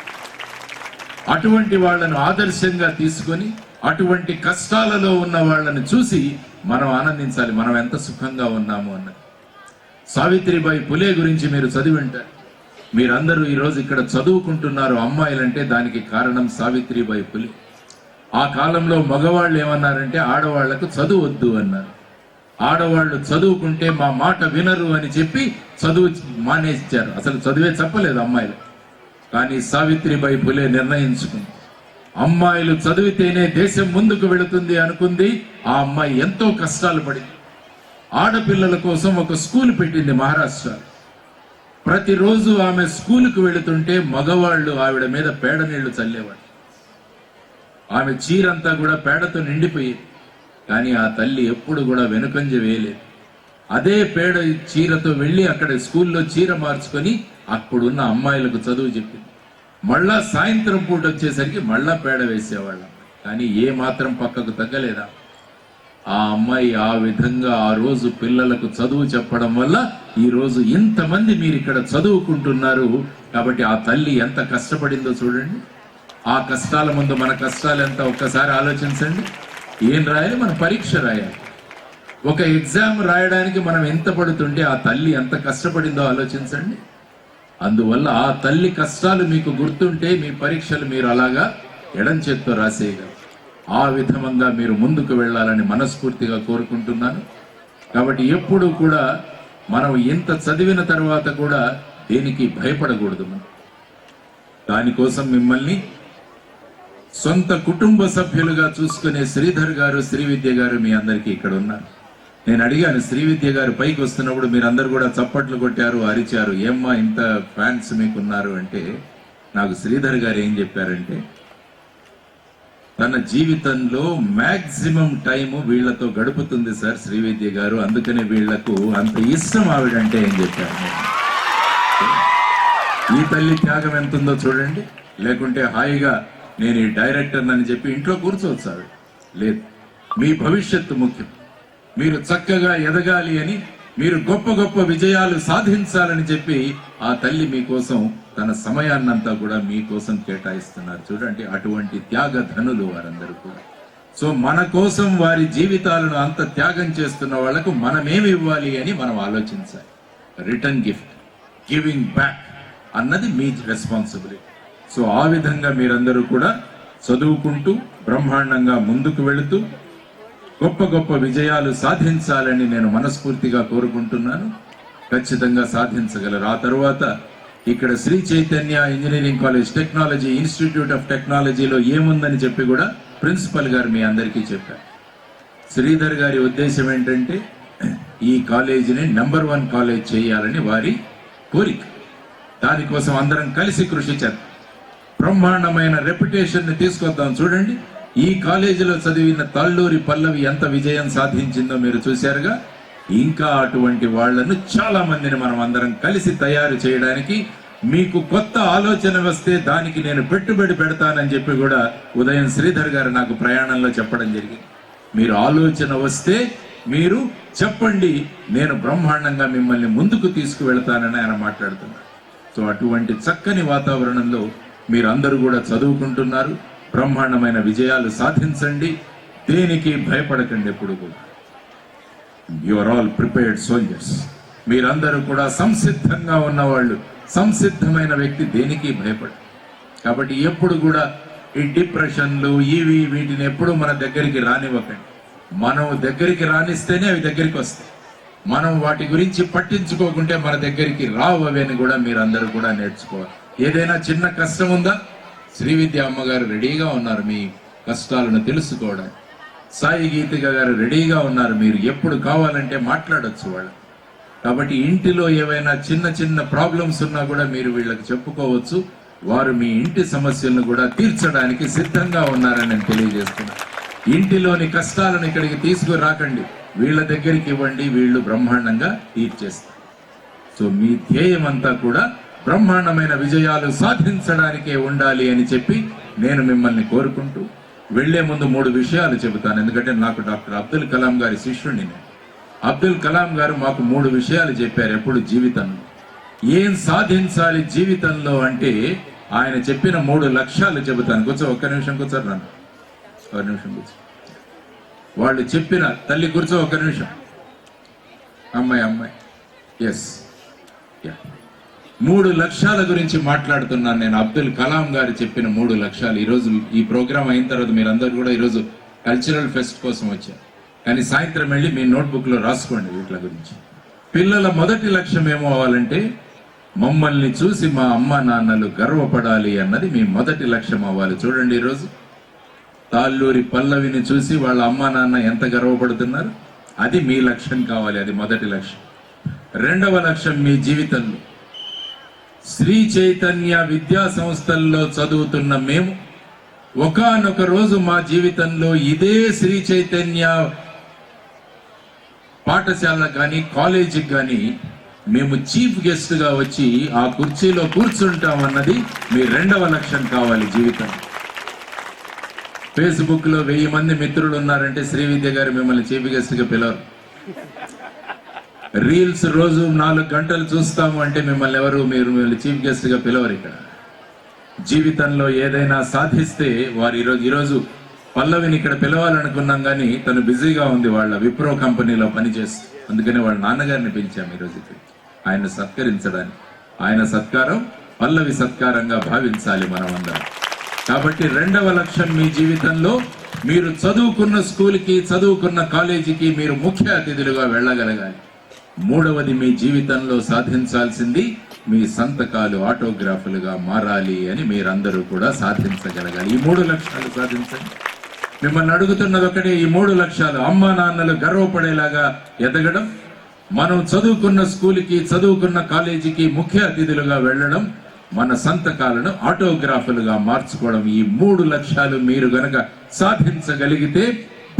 అటువంటి వాళ్ళను ఆదర్శంగా తీసుకొని అటువంటి కష్టాలలో ఉన్న వాళ్ళని చూసి మనం ఆనందించాలి, మనం ఎంత సుఖంగా ఉన్నాము అన్నది. సావిత్రిబాయి పులే గురించి మీరు చదివి ఉంటారు. మీరందరూ ఈరోజు ఇక్కడ చదువుకుంటున్నారు అమ్మాయిలంటే దానికి కారణం సావిత్రిబాయి పులే. ఆ కాలంలో మగవాళ్ళు ఏమన్నారంటే ఆడవాళ్లకు చదువు వద్దు అన్నారు. ఆడవాళ్ళు చదువుకుంటే మా మాట వినరు అని చెప్పి చదువు మానేశారు. అసలు చదివే చెప్పలేదు అమ్మాయిలు. కానీ సావిత్రిబాయి పులే నిర్ణయించుకుంది, అమ్మాయిలు చదివితేనే దేశం ముందుకు వెళుతుంది అనుకుంది. ఆ అమ్మాయి ఎంతో కష్టాలు పడింది. ఆడపిల్లల కోసం ఒక స్కూల్ పెట్టింది మహారాష్ట్ర. ప్రతిరోజు ఆమె స్కూలుకు వెళుతుంటే మగవాళ్ళు ఆవిడ మీద పేడ నీళ్లు చల్లేవాడు. ఆమె చీరంతా కూడా పేడతో నిండిపోయేది. కానీ ఆ తల్లి ఎప్పుడు కూడా వెనుకంజ వేయలేదు. అదే పేడ చీరతో వెళ్ళి అక్కడ స్కూల్లో చీర మార్చుకొని అక్కడున్న అమ్మాయిలకు చదువు చెప్పింది. మళ్ళా సాయంత్రం పూట వచ్చేసరికి మళ్ళా పేడ వేసేవాళ్ళం. కానీ ఏ మాత్రం పక్కకు తగ్గలేదా? ఆ అమ్మాయి ఆ విధంగా ఆ రోజు పిల్లలకు చదువు చెప్పడం వల్ల ఈ రోజు ఇంతమంది మీరు ఇక్కడ చదువుకుంటున్నారు. కాబట్టి ఆ తల్లి ఎంత కష్టపడిందో చూడండి. ఆ కష్టాల ముందు మన కష్టాలు ఎంత ఒక్కసారి ఆలోచించండి. ఏం రాయాలి? మన పరీక్ష రాయాలి. ఒక ఎగ్జామ్ రాయడానికి మనం ఎంత పడుతుంటే ఆ తల్లి ఎంత కష్టపడిందో ఆలోచించండి. అందువల్ల ఆ తల్లి కష్టాలు మీకు గుర్తుంటే మీ పరీక్షలు మీరు అలాగా ఎడం చేత్తో రాసేయగలరు. ఆ విధంగా మీరు ముందుకు వెళ్ళాలని మనస్ఫూర్తిగా కోరుకుంటున్నాను. కాబట్టి ఎప్పుడు కూడా మనం ఇంత చదివిన తర్వాత కూడా దేనికి భయపడకూడదు. దానికోసం మిమ్మల్ని సొంత కుటుంబ సభ్యులుగా చూసుకునే శ్రీధర్ గారు, శ్రీవిద్య గారు మీ అందరికీ ఇక్కడ ఉన్నారు. నేను అడిగాను, శ్రీవిద్య గారు పైకి వస్తున్నప్పుడు మీరందరూ కూడా చప్పట్లు కొట్టారు, అరిచారు. ఏమ్మా ఇంత ఫ్యాన్స్ మీకున్నారు అంటే, నాకు శ్రీధర్ గారు ఏం చెప్పారంటే, తన జీవితంలో మ్యాక్సిమం టైము వీళ్లతో గడుపుతుంది సార్ శ్రీవిద్య గారు, అందుకనే వీళ్లకు అంత ఇష్టం ఆవిడంటే ఏం చెప్పారు. ఈ తల్లి త్యాగం ఎంత ఉందో చూడండి. లేకుంటే హాయిగా నేను ఈ డైరెక్టర్ అని చెప్పి ఇంట్లో కూర్చోవచ్చు. లేదు, మీ భవిష్యత్తు ముఖ్యం. మీరు చక్కగా ఎదగాలి అని, మీరు గొప్ప గొప్ప విజయాలు సాధించాలని చెప్పి ఆ తల్లి మీకోసం తన సమయాన్నంతా కూడా మీకోసం కేటాయిస్తున్నారు. చూడండి, అటువంటి త్యాగ ధనులు వారందరూ కూడా. సో మన కోసం వారి జీవితాలను అంత త్యాగం చేస్తున్న వాళ్లకు మనమేమి ఇవ్వాలి అని మనం ఆలోచించాలి. రిటర్న్ గిఫ్ట్, గివింగ్ బ్యాక్ అన్నది మీ రెస్పాన్సిబిలిటీ. సో ఆ విధంగా మీరందరూ కూడా చదువుకుంటూ బ్రహ్మాండంగా ముందుకు వెళుతూ గొప్ప గొప్ప విజయాలు సాధించాలని నేను మనస్ఫూర్తిగా కోరుకుంటున్నాను. ఖచ్చితంగా సాధించగలరు. ఆ తర్వాత ఇక్కడ Shri Chaitanya engineering college technology institute of టెక్నాలజీలో ఏముందని చెప్పి కూడా ప్రిన్సిపల్ గారు మీ అందరికీ చెప్పారు. శ్రీధర్ గారి ఉద్దేశం ఏంటంటే ఈ కాలేజీని నెంబర్ 1 కాలేజ్ చేయాలని వారి కోరిక. దానికోసం అందరం కలిసి కృషి చేద్దాం. బ్రహ్మాండమైన రెప్యుటేషన్ ని తీసుకొద్దాం. చూడండి, ఈ కాలేజీలో చదివిన తల్లూరి పల్లవి ఎంత విజయం సాధించిందో మీరు చూశారుగా. ఇంకా అటువంటి వాళ్లను చాలా మందిని మనం అందరం కలిసి తయారు చేయడానికి, మీకు కొత్త ఆలోచన వస్తే దానికి నేను పెట్టుబడి పెడతానని చెప్పి కూడా ఉదయం శ్రీధర్ గారు నాకు ప్రయాణంలో చెప్పడం జరిగింది. మీరు ఆలోచన వస్తే మీరు చెప్పండి, నేను బ్రహ్మాండంగా మిమ్మల్ని ముందుకు తీసుకువెళ్తానని ఆయన మాట్లాడుతున్నారు. సో అటువంటి చక్కని వాతావరణంలో మీరు అందరూ కూడా చదువుకుంటున్నారు. బ్రహ్మాండమైన విజయాలు సాధించండి. దేనికి భయపడకండి. ఎప్పుడు కూడా you are all prepared soldiers. మీరందరూ కూడా సంసిద్ధంగా ఉన్నవాళ్ళు. సంసిద్ధమైన వ్యక్తి దేనికి భయపడ. కాబట్టి ఎప్పుడు కూడా ఈ డిప్రెషన్లు వీటిని ఎప్పుడు మన దగ్గరికి రానివ్వకండి. మనం దగ్గరికి రానిస్తేనే అవి దగ్గరికి వస్తాయి. మనం వాటి గురించి పట్టించుకోకుంటే మన దగ్గరికి రావు అవి అని కూడా మీరందరూ కూడా నేర్చుకోవాలి. ఏదైనా చిన్న కష్టం ఉందా, శ్రీవిద్య అమ్మగారు రెడీగా ఉన్నారు మీ కష్టాలను తెలుసుకోవడానికి. సాయి గీతిక గారు రెడీగా ఉన్నారు, మీరు ఎప్పుడు కావాలంటే మాట్లాడొచ్చు వాళ్ళు. కాబట్టి ఇంటిలో ఏవైనా చిన్న చిన్న ప్రాబ్లమ్స్ ఉన్నా కూడా మీరు వీళ్ళకి చెప్పుకోవచ్చు. వారు మీ ఇంటి సమస్యలను కూడా తీర్చడానికి సిద్ధంగా ఉన్నారని నేను తెలియజేస్తున్నాను. ఇంటిలోని కష్టాలను ఇక్కడికి తీసుకురాకండి, వీళ్ళ దగ్గరికి ఇవ్వండి, వీళ్ళు బ్రహ్మాండంగా తీర్చేస్తారు. సో మీ ధ్యేయం అంతా కూడా బ్రహ్మాండమైన విజయాలు సాధించడానికే ఉండాలి అని చెప్పి నేను మిమ్మల్ని కోరుకుంటూ వెళ్లే ముందు 3 విషయాలు చెబుతాను. ఎందుకంటే నాకు డాక్టర్ అబ్దుల్ కలాం గారి శిష్యుడిని నేను. అబ్దుల్ కలాం గారు మాకు 3 విషయాలు చెప్పారు ఎప్పుడు జీవితంలో. ఏం సాధించాలి జీవితంలో అంటే ఆయన చెప్పిన 3 లక్ష్యాలు చెబుతాను. కూర్చో, ఒక్క నిమిషం కూర్చోరు నన్ను, ఒక నిమిషం కూర్చో. వాళ్ళు చెప్పిన తల్లి కూర్చో, ఒక్క నిమిషం. అమ్మాయి ఎస్, 3 లక్ష్యాల గురించి మాట్లాడుతున్నాను నేను. అబ్దుల్ కలాం గారు చెప్పిన 3 లక్ష్యాలు. ఈరోజు ఈ ప్రోగ్రామ్ అయిన తర్వాత మీరందరూ కూడా ఈరోజు కల్చరల్ ఫెస్ట్ కోసం వచ్చారు, కానీ సాయంత్రం వెళ్ళి మీ నోట్బుక్ లో రాసుకోండి వీటి గురించి. పిల్లల మొదటి లక్ష్యం ఏమో అవ్వాలంటే మమ్మల్ని చూసి మా అమ్మ నాన్నలు గర్వపడాలి అన్నది మీ మొదటి లక్ష్యం అవ్వాలి. చూడండి, ఈరోజు తాళ్ళూరి పల్లవిని చూసి వాళ్ళ అమ్మ నాన్న ఎంత గర్వపడుతున్నారు, అది మీ లక్ష్యం కావాలి. అది మొదటి లక్ష్యం. రెండవ లక్ష్యం, మీ జీవితంలో శ్రీ చైతన్య విద్యా సంస్థల్లో చదువుతున్న మేము ఒకానొక రోజు మా జీవితంలో ఇదే శ్రీ చైతన్య పాఠశాల కానీ కాలేజీకి కానీ మేము చీఫ్ గెస్ట్ గా వచ్చి ఆ కుర్చీలో కూర్చుంటామన్నది మీ రెండవ లక్ష్యం కావాలి జీవితం. ఫేస్బుక్ లో 1000 మంది మిత్రులు ఉన్నారంటే శ్రీ విద్య గారు మిమ్మల్ని చీఫ్ గెస్ట్ గా పిలవరు. రీల్స్ రోజు 4 గంటలు చూస్తాము అంటే మిమ్మల్ని ఎవరు మిమ్మల్ని చీఫ్ గెస్ట్ గా పిలవరు. ఇక్కడ జీవితంలో ఏదైనా సాధిస్తే వారు ఈరోజు పల్లవిని ఇక్కడ పిలవాలనుకున్నాం కానీ తను బిజీగా ఉంది, వాళ్ళ విప్రో కంపెనీలో పనిచేస్తూ. అందుకని వాళ్ళ నాన్నగారిని పిలిచాము ఈరోజు ఇక్కడ ఆయన సత్కరించడానికి. ఆయన సత్కారం పల్లవి సత్కారంగా భావించాలి మనం అందరం. కాబట్టి రెండవ లక్ష్యం, మీ జీవితంలో మీరు చదువుకున్న స్కూల్కి చదువుకున్న కాలేజీకి మీరు ముఖ్య అతిథులుగా వెళ్ళగలగాలి. మూడవది, మీ జీవితంలో సాధించాల్సింది మీ సంతకాలు ఆటోగ్రాఫ్లుగా మారాలి అని మీరందరూ కూడా సాధించగలగాలి. ఈ 3 లక్ష్యాలు సాధించండి. మిమ్మల్ని అడుగుతున్నది ఒకటే, ఈ 3 లక్ష్యాలు అమ్మా నాన్నలు గర్వపడేలాగా ఎదగడం, మనం చదువుకున్న స్కూల్కి చదువుకున్న కాలేజీకి ముఖ్య అతిథులుగా వెళ్ళడం, మన సంతకాలను ఆటోగ్రాఫ్లుగా మార్చుకోవడం. ఈ 3 లక్ష్యాలు మీరు గనక సాధించగలిగితే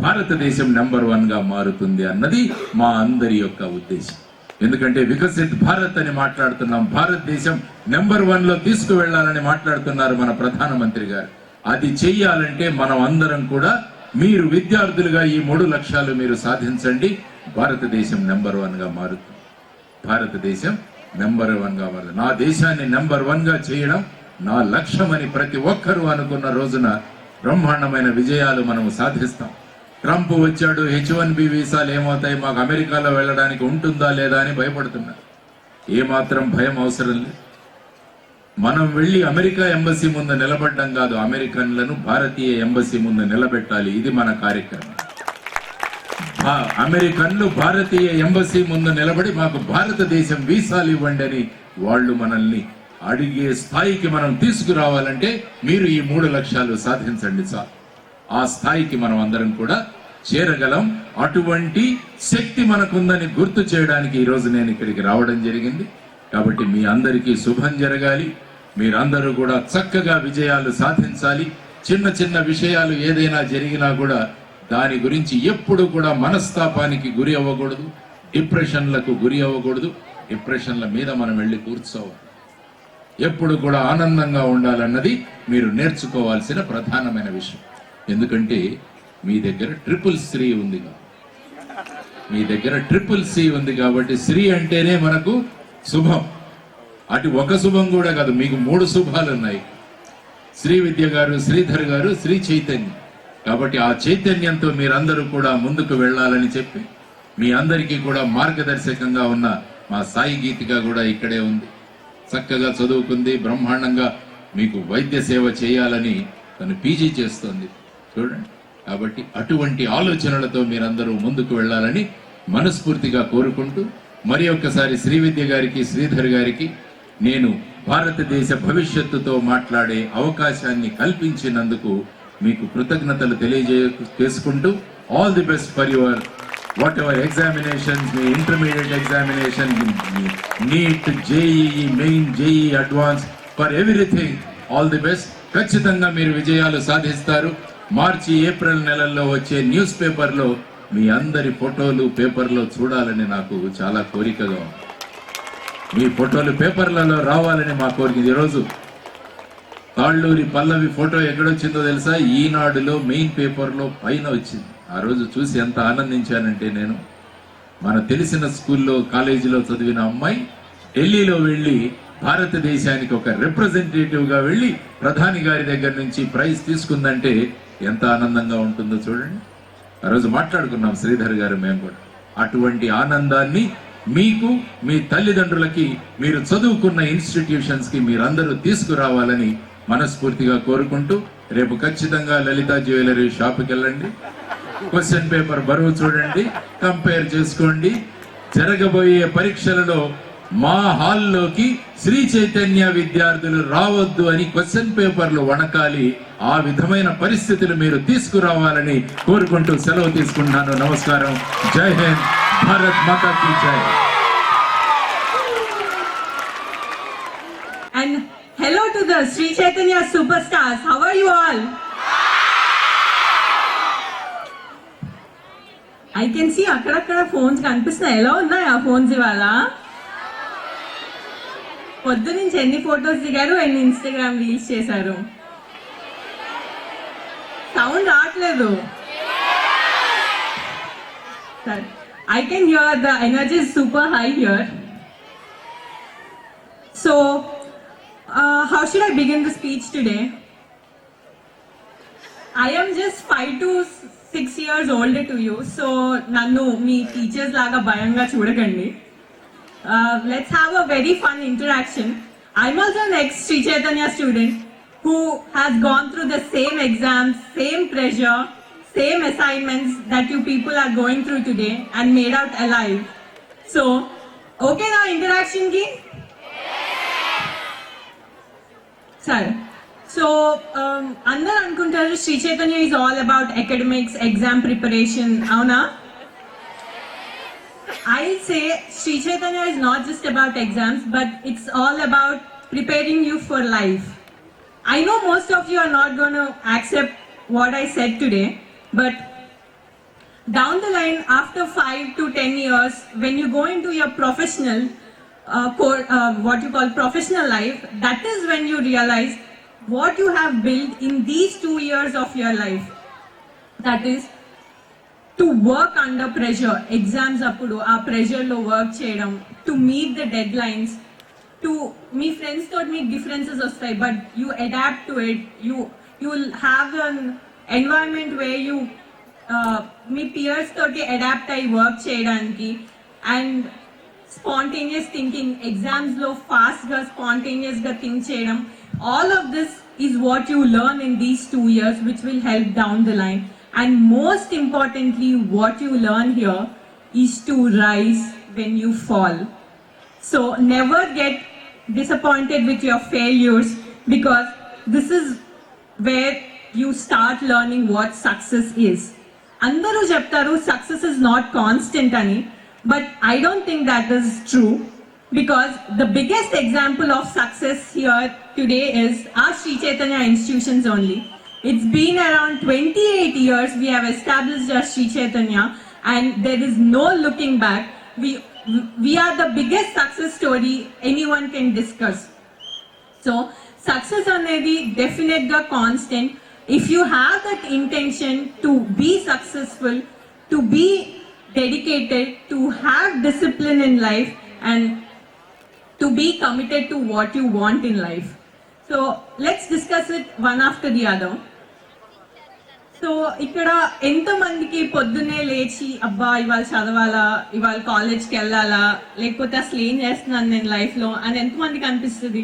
భారతదేశం నెంబర్ 1 గా మారుతుంది అన్నది మా అందరి యొక్క ఉద్దేశం. ఎందుకంటే వికసిత్ భారత్ అని మాట్లాడుతున్నాం, భారతదేశం నెంబర్ 1 లో తీసుకువెళ్లాలని మాట్లాడుతున్నారు మన ప్రధానమంత్రి గారు. అది చెయ్యాలంటే మనం అందరం కూడా, మీరు విద్యార్థులుగా ఈ 3 లక్ష్యాలు మీరు సాధించండి. భారతదేశం నెంబర్ 1 గా మారుతుంది. భారతదేశం నెంబర్ 1 గా మారుతుంది. నా దేశాన్ని నెంబర్ 1 గా చేయడం నా లక్ష్యం అని ప్రతి ఒక్కరూ అనుకున్న రోజున బ్రహ్మాండమైన విజయాలు మనం సాధిస్తాం. ట్రంప్ వచ్చాడు, H1B వీసాలు ఏమవుతాయి, మాకు అమెరికాలో వెళ్ళడానికి ఉంటుందా లేదా అని భయపడుతున్నారు. ఏమాత్రం భయం అవసరం లేదు. మనం వెళ్ళి అమెరికా ఎంబసీ ముందు నిలబడ్డం కాదు, అమెరికన్లను భారతీయ ఎంబసీ ముందు నిలబెట్టాలి. ఇది మన కార్యక్రమం. అమెరికన్లు భారతీయ ఎంబసీ ముందు నిలబడి మాకు భారతదేశం వీసాలు ఇవ్వండి అని వాళ్ళు మనల్ని అడిగే స్థాయికి మనం తీసుకురావాలంటే మీరు ఈ 3 లక్ష్యాలు సాధించండి సార్. ఆ స్థాయికి మనం అందరం కూడా చేరగలం. అటువంటి శక్తి మనకుందని గుర్తు చేయడానికి ఈరోజు నేను ఇక్కడికి రావడం జరిగింది. కాబట్టి మీ అందరికీ శుభం జరగాలి. మీరందరూ కూడా చక్కగా విజయాలు సాధించాలి. చిన్న చిన్న విషయాలు ఏదైనా జరిగినా కూడా దాని గురించి ఎప్పుడు కూడా మనస్తాపానికి గురి అవ్వకూడదు, డిప్రెషన్లకు గురి అవ్వకూడదు. డిప్రెషన్ల మీద మనం వెళ్ళి కూర్చోవాలి. ఎప్పుడు కూడా ఆనందంగా ఉండాలన్నది మీరు నేర్చుకోవాల్సిన ప్రధానమైన విషయం. ఎందుకంటే మీ దగ్గర CCC ఉంది, మీ దగ్గర CCC ఉంది కాబట్టి శ్రీ అంటేనే మనకు శుభం. అటు ఒక శుభం కూడా కాదు, మీకు 3 శుభాలు ఉన్నాయి. శ్రీ విద్య గారు, శ్రీధర్ గారు, శ్రీ చైతన్య. కాబట్టి ఆ చైతన్యంతో మీరందరూ కూడా ముందుకు వెళ్ళాలని చెప్పి మీ అందరికీ కూడా మార్గదర్శకంగా ఉన్న మా సాయి గీతిక కూడా ఇక్కడే ఉంది. చక్కగా చదువుకుంది, బ్రహ్మాండంగా మీకు వైద్య సేవ చేయాలని తను PG చేస్తుంది చూడండి. కాబట్టి అటువంటి ఆలోచనలతో మీరందరూ ముందుకు వెళ్ళాలని మనస్ఫూర్తిగా కోరుకుంటూ, మరి ఒక్కసారి శ్రీ విద్య గారికి, శ్రీధర్ గారికి నేను భారతదేశ భవిష్యత్తుతో మాట్లాడే అవకాశాన్ని కల్పించినందుకు మీకు కృతజ్ఞతలు చేసుకుంటూ all the best for your whatever examinations, మీ intermediate examination, NEET, JEE main, JEE advance, for everything all the best. ఖచ్చితంగా మీరు విజయాలు సాధిస్తారు. మార్చి ఏప్రిల్ నెలల్లో వచ్చే న్యూస్ పేపర్లో మీ అందరి ఫోటోలు పేపర్లో చూడాలని నాకు చాలా కోరికగా ఉంది. మీ ఫోటోలు పేపర్లలో రావాలని మా కోరిక. ఈరోజు తాళ్ళూరి పల్లవి ఫోటో ఎక్కడొచ్చిందో తెలుసా? ఈనాడులో మెయిన్ పేపర్లో పైన వచ్చింది. ఆ రోజు చూసి ఎంత ఆనందించానంటే, నేను మన తెలిసిన స్కూల్లో కాలేజీలో చదివిన అమ్మాయి ఢిల్లీలో వెళ్ళి భారతదేశానికి ఒక రిప్రజెంటేటివ్గా వెళ్ళి ప్రధాని గారి దగ్గర నుంచి ప్రైజ్ తీసుకుందంటే ఎంత ఆనందంగా ఉంటుందో చూడండి. ఆ రోజు మాట్లాడుకున్నాం శ్రీధర్ గారు, మేము కూడా. అటువంటి ఆనందాన్ని మీకు, మీ తల్లిదండ్రులకి, మీరు చదువుకున్న ఇన్స్టిట్యూషన్స్ కి మీరందరూ తీసుకురావాలని మనస్ఫూర్తిగా కోరుకుంటూ, రేపు ఖచ్చితంగా లలితా జ్యువెలరీ షాప్కి వెళ్ళండి, క్వశ్చన్ పేపర్ బరువు చూడండి, కంపేర్ చేసుకోండి. జరగబోయే పరీక్షలలో మా హాల్లోకి శ్రీ చైతన్య విద్యార్థులు రావద్దు అని క్వశ్చన్ పేపర్లు వణకాలి. ఆ విధమైన పరిస్థితులు మీరు తీసుకురావాలని కోరుకుంటూ సెలవు తీసుకుంటున్నాను. నమస్కారం. జై హింద్. భారత్ మాతా కీ జై. And hello to the Sri Chaitanya superstars. How are you all? I can see అక్కడక్కడ ఫోన్స్ కనిపిస్తున్నాయి. ఎలా ఉన్నాయి ఆ ఫోన్స్ ఇవాళ? పొద్దు నుంచి ఎన్ని ఫొటోస్ దిగారు, ఎన్ని ఇన్స్టాగ్రామ్ రీల్స్ చేశారు? సౌండ్ రావట్లేదు. I can hear the energy is super high here. So, how should I begin the speech today? I am just 5 to 6 years older to you, so nannu mee teachers laga bayanga chudakandi. Let's have a very fun interaction. I'm also an ex-Sri Chaitanya student who has gone through the same exams, same pressure, same assignments that you people are going through today and made out alive. So, okay na interaction ki? Sir, so andaru anukuntaru Sri Chaitanya is all about academics, exam preparation, avuna? I'll say Sri Chaitanya is not just about exams, but it's all about preparing you for life. I know most of you are not going to accept what I said today, but down the line, after 5 to 10 years, when you go into your professional, what you call professional life, that is when you realize what you have built in these 2 years of your life. That is, to work under pressure, exams appudu aa pressure lo work cheyadam, to meet the deadlines, to me friends thought meek differences vastayi, but you adapt to it. You will have an environment where you me peers toti adapt ayi work cheyadaniki, and spontaneous thinking, exams lo fast ga spontaneous ga think cheyadam, all of this is what you learn in these 2 years, which will help down the line. And most importantly, what you learn here is to rise when you fall. So never get disappointed with your failures, because this is where you start learning what success is. Andaru cheptaru success is not constant ani, but I don't think that is true, because the biggest example of success here today is our Sri Chaitanya institutions only. It's been around 28 years we have established our Sri Chaitanya, and there is no looking back. We are the biggest success story anyone can discuss. So success anedi definite ga constant. If you have that intention to be successful, to be dedicated, to have discipline in life, and to be committed to what you want in life. So let's discuss it one after the other. So ఇక్కడ ఎంతమందికి పొద్దున్నే లేచి అబ్బా ఇవాళ చదవాలా, ఇవాళ కాలేజ్కి వెళ్ళాలా, లేకపోతే అసలు ఏం చేస్తున్నాను నేను లైఫ్లో అని ఎంతమందికి అనిపిస్తుంది?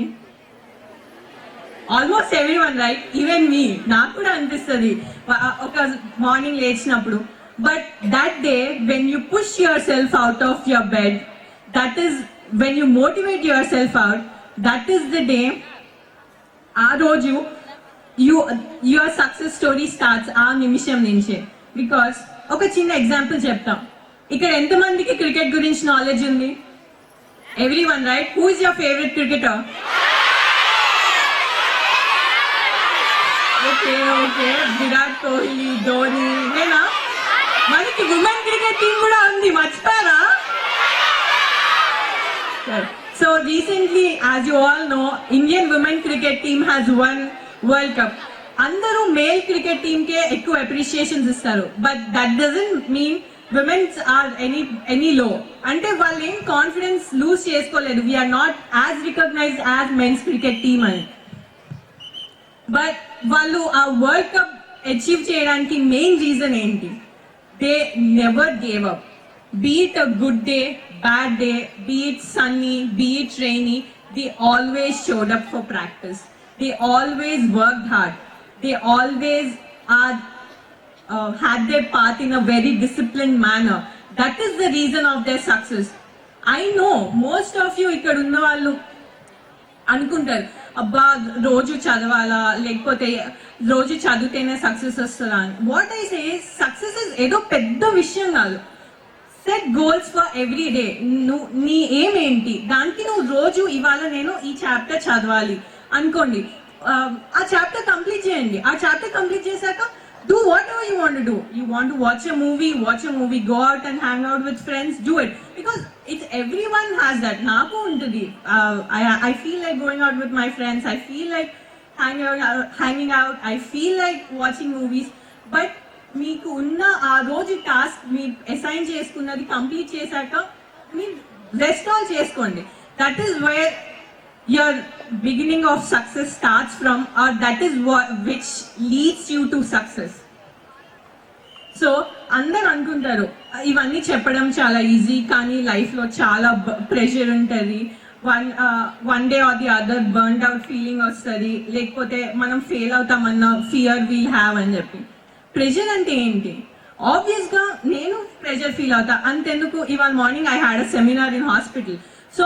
Almost everyone, right? ఈవెన్ మీ, నాకు కూడా అనిపిస్తుంది ఒక మార్నింగ్ లేచినప్పుడు. But that day when you push your self out of your bed, that is when you motivate your self out, that is the day. ఆ రోజు your success story starts ఆ నిమిషం నుంచే. బికాస్ ఒక చిన్న ఎగ్జాంపుల్ చెప్తాం. ఇక్కడ ఎంతమందికి క్రికెట్ గురించి నాలెడ్జ్ ఉంది? Everyone, right? Who is your favourite cricketer? Okay, Virat Kohli, Dhoni, నేనా? మనకి ఉమెన్ క్రికెట్ టీం కూడా ఉంది, మర్చిపోయారా? So recently, as you all know, Indian women cricket team has won World Cup. అందరూ మేల్ క్రికెట్ టీమ్ కే ఎక్కువ అప్రిషియేషన్స్ ఇస్తారు, but that doesn't mean womens are any low. అంటే వాళ్ళు ఏం కాన్ఫిడెన్స్ లూజ్ చేసుకోలేదు. We are not as recognized as mens cricket team అని. But వాళ్ళు ఆ వరల్డ్ కప్ అచీవ్ చేయడానికి మెయిన్ రీజన్ ఏంటి? They never gave up. Be it a good day, bad day, be it sunny, be it rainy, they always showed up for practice. They always worked hard. They always had their path in a very disciplined manner. That is the reason of their success. I know most of you ikkada unna vallu అనుకుంటారు, అబ్బా రోజు చదవాలా, లేకపోతే రోజు చదివితేనే success వస్తుందా అని. What I say, success ఏదో పెద్ద విషయం కాదు. Set goals for every day. నీ ఏం ఏంటి, దానికి నువ్వు రోజు ఇవాళ నేను ఈ చాప్టర్ చదవాలి అనుకోండి, ఆ చాప్టర్ కంప్లీట్ చేయండి. ఆ చాప్టర్ కంప్లీట్ చేశాక do whatever you want to do. You want to watch a movie, go out and hang out with friends, do it. Because it's everyone has that. Naaku untadi. I feel like going out with my friends. I feel like hanging out. I feel like watching movies. But మీకు ఉన్న ఆ రోజు task మీ assign చేసుకున్నది complete చేశాక మీ rest all చేసుకోండి. That is where your beginning of success starts from, or that is which leads you to success. So అందరు అనుకుంటారు ఇవన్నీ చెప్పడం చాలా ఈజీ, కానీ లైఫ్లో చాలా ప్రెషర్ ఉంటుంది. One day or the other burned out feeling వస్తుంది, లేకపోతే మనం ఫెయిల్ అవుతామన్న ఫియర్ వీల్ హ్యావ్ అని చెప్పి. ప్రెషర్ అంటే ఏంటి? ఆబ్వియస్ గా నేను ప్రెషర్ ఫీల్ అవుతా. అంతెందుకు, ఇవాళ morning I had a seminar in hospital. So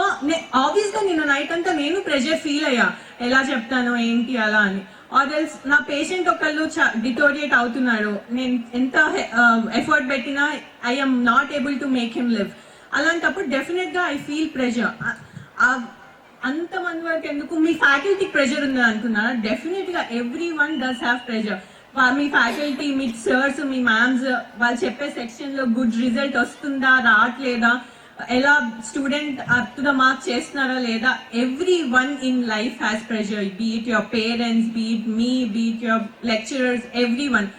obvious గా నిన్న నైట్ అంతా నేను ప్రెషర్ ఫీల్ అయ్యా, ఎలా చెప్తాను ఏంటి అలా అని. ఆర్ఎల్స్ నా పేషెంట్ ఒకళ్ళు డిటోరియేట్ అవుతున్నాడు, నేను ఎంత ఎఫర్ట్ పెట్టినా I'm not able to make him live. అలాంటప్పుడు డెఫినెట్ గా ఐ ఫీల్ ప్రెషర్. అంతమంది వరకు ఎందుకు, మీ ఫ్యాకల్టీకి ప్రెషర్ ఉందని అనుకున్నారా? డెఫినెట్ గా everyone does have pressure. మీ ఫ్యాకల్టీ, మీ సర్స్, మీ మ్యామ్స్ వాళ్ళు చెప్పే సెక్షన్ లో గుడ్ రిజల్ట్ వస్తుందా రావట్లేదా, ఎలా student up to the mark చేస్తున్నారా లేదా, everyone in life has pressure. Be it your parents, be it me, be it your lecturers, everyone.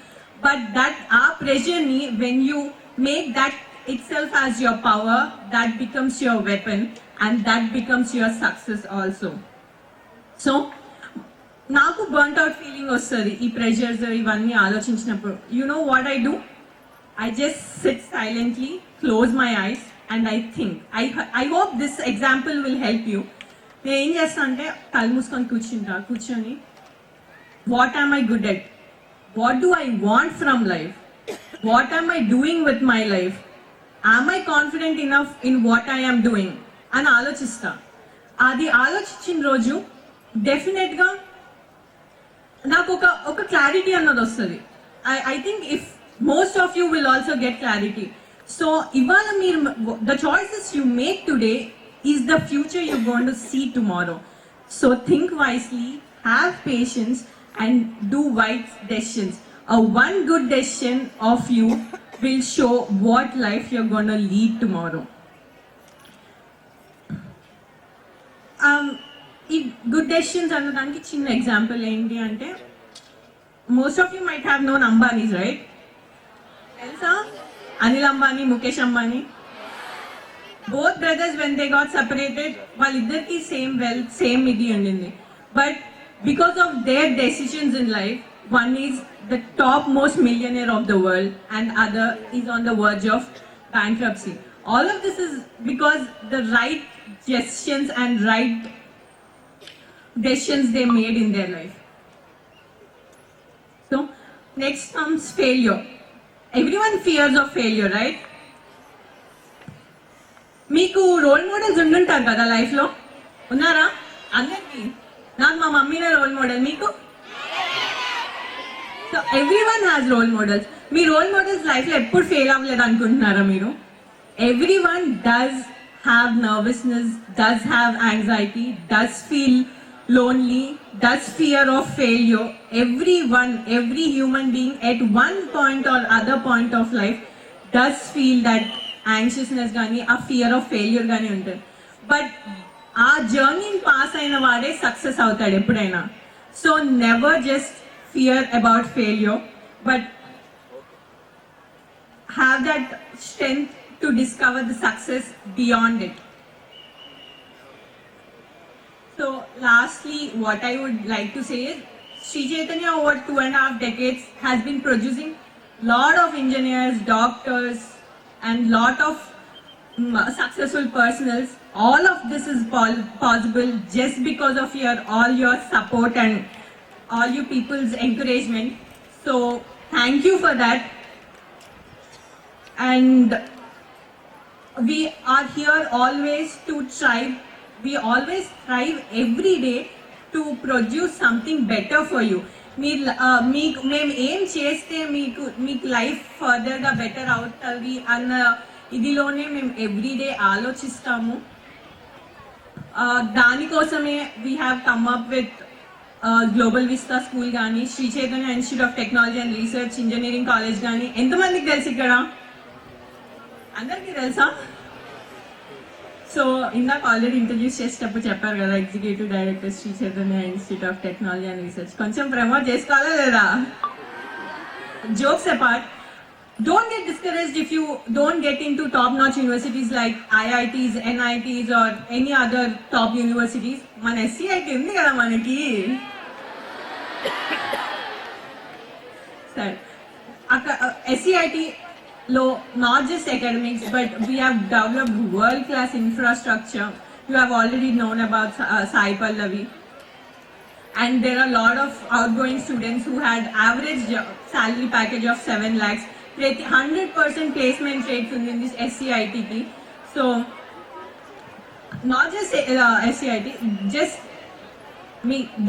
But that ఆ ప్రెషర్ ని when you make that itself as your power, that becomes your weapon and that becomes your success also. So నాకు burnt out feeling వస్తుంది ఈ pressures ఇవన్నీ ఆలోచించినప్పుడు. You know what I do? I just sit silently, close my eyes and I think. I hope this example will help you. నేను ఏం చేస్తా అంటే కళ్ళు మూసుకొని కూర్చొని what am I good at, what do I want from life, what am I doing with my life, am I confident enough in what I am doing అని ఆలోచిస్తా. అది ఆలోచించిన రోజు డెఫినెట్ గా నాకు ఒక క్లారిటీ అన్నది వస్తుంది. I think if most of you will also get clarity. So ఇవాళ మీరు the choices you make today is the future you going to see tomorrow. So think wisely, have patience and do wise decisions. One good decision of you will show what life you're going to lead tomorrow. ఈ good decisions అన్నదానికి చిన్న example ఏంటి అంటే, most of you might have known Ambanis, right? తెలుసా? Anil Ambani, Mukesh Ambani. Both brothers when they got separated, వాళ్ళిద్దరికి same wealth, same ఇది ఉండింది. But because of their decisions in life, one is the topmost millionaire of the world and other is on the verge of bankruptcy. All of this is because the right decisions and right decisions they made in their life. So next comes failure. Everyone fears of failure, right? మీకు role models ఉండుంటారు కదా life లో, ఉన్నారా? అందరికి. నాకు మా మమ్మీనే role model. మీకు so everyone has role models. మీ రోల్ మోడల్స్ లైఫ్లో ఎప్పుడు ఫెయిల్ అవ్వలేదు అనుకుంటున్నారా మీరు? Everyone does have nervousness, does have anxiety, does feel lonely, does fear of failure. Everyone, every human being at one point or other point of life does feel that anxiousness gani, a fear of failure gani untadi. But our journey pass aina vaade success avutadu eppudaina. So never just fear about failure, but have that strength to discover the success beyond it. So lastly, what I would like to say is, Sri Chaitanya over 2.5 decades has been producing lot of engineers, doctors and lot of successful personals. All of this is possible just because of all your support and all you people's encouragement. So thank you for that. And we are here always to strive. We always strive every day to produce something better for you. మేము ఏం చేస్తే మీకు life ఫర్దర్గా better అవుతుంది అన్న ఇదిలోనే మేము everyday ఆలోచిస్తాము. దానికోసమే we have come up with global vista school కానీ, Shri Chaitanya institute of technology and research engineering college కానీ. ఎంతమందికి తెలుసు ఇక్కడ? అందరికీ తెలుసా? సో ఇందాక ఆల్రెడీ ఇంట్రడ్యూస్ చేసేటప్పుడు చెప్పారు కదా, executive director Shri Chaitanya institute of technology and research. కొంచెం ప్రమోట్ చేసుకోవాలా లేదా? Jokes apart, don't get discouraged if you don't get into top-notch universities like IITs, NITs or any other top universities. మన SCIT ఉంది కదా మనకి. సరే, SCIT లో not just academics, but we have developed world-class infrastructure. You have already known about Sai Pallavi. And there are a lot of outgoing students who had average salary package of 7 lakhs. 100% placement rates in this SCIT ki. So not just SCIT, just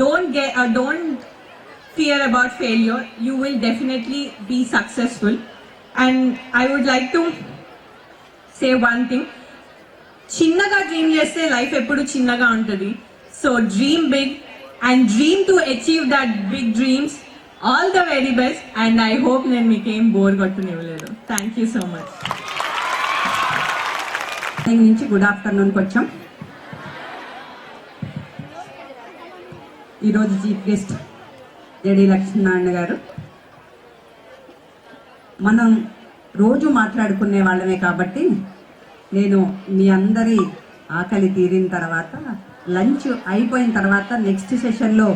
don't fear about failure. You will definitely be successful. And I would like to say one thing. Chinnaga dream cheste life eppudu chinnaga untadi. So dream big and dream to achieve that big dreams. All the very best, and I hope నేను మీకేం bore కొట్టనివ్వలేదు. Thank you so much. నుంచి good ఆఫ్టర్నూన్కి వచ్చాం. ఈరోజు chief guest జడి Lakshminarayana గారు. మనం రోజు మాట్లాడుకునే వాళ్ళమే కాబట్టి నేను మీ అందరి ఆకలి తీరిన తర్వాత, లంచ్ అయిపోయిన తర్వాత నెక్స్ట్ సెషన్లో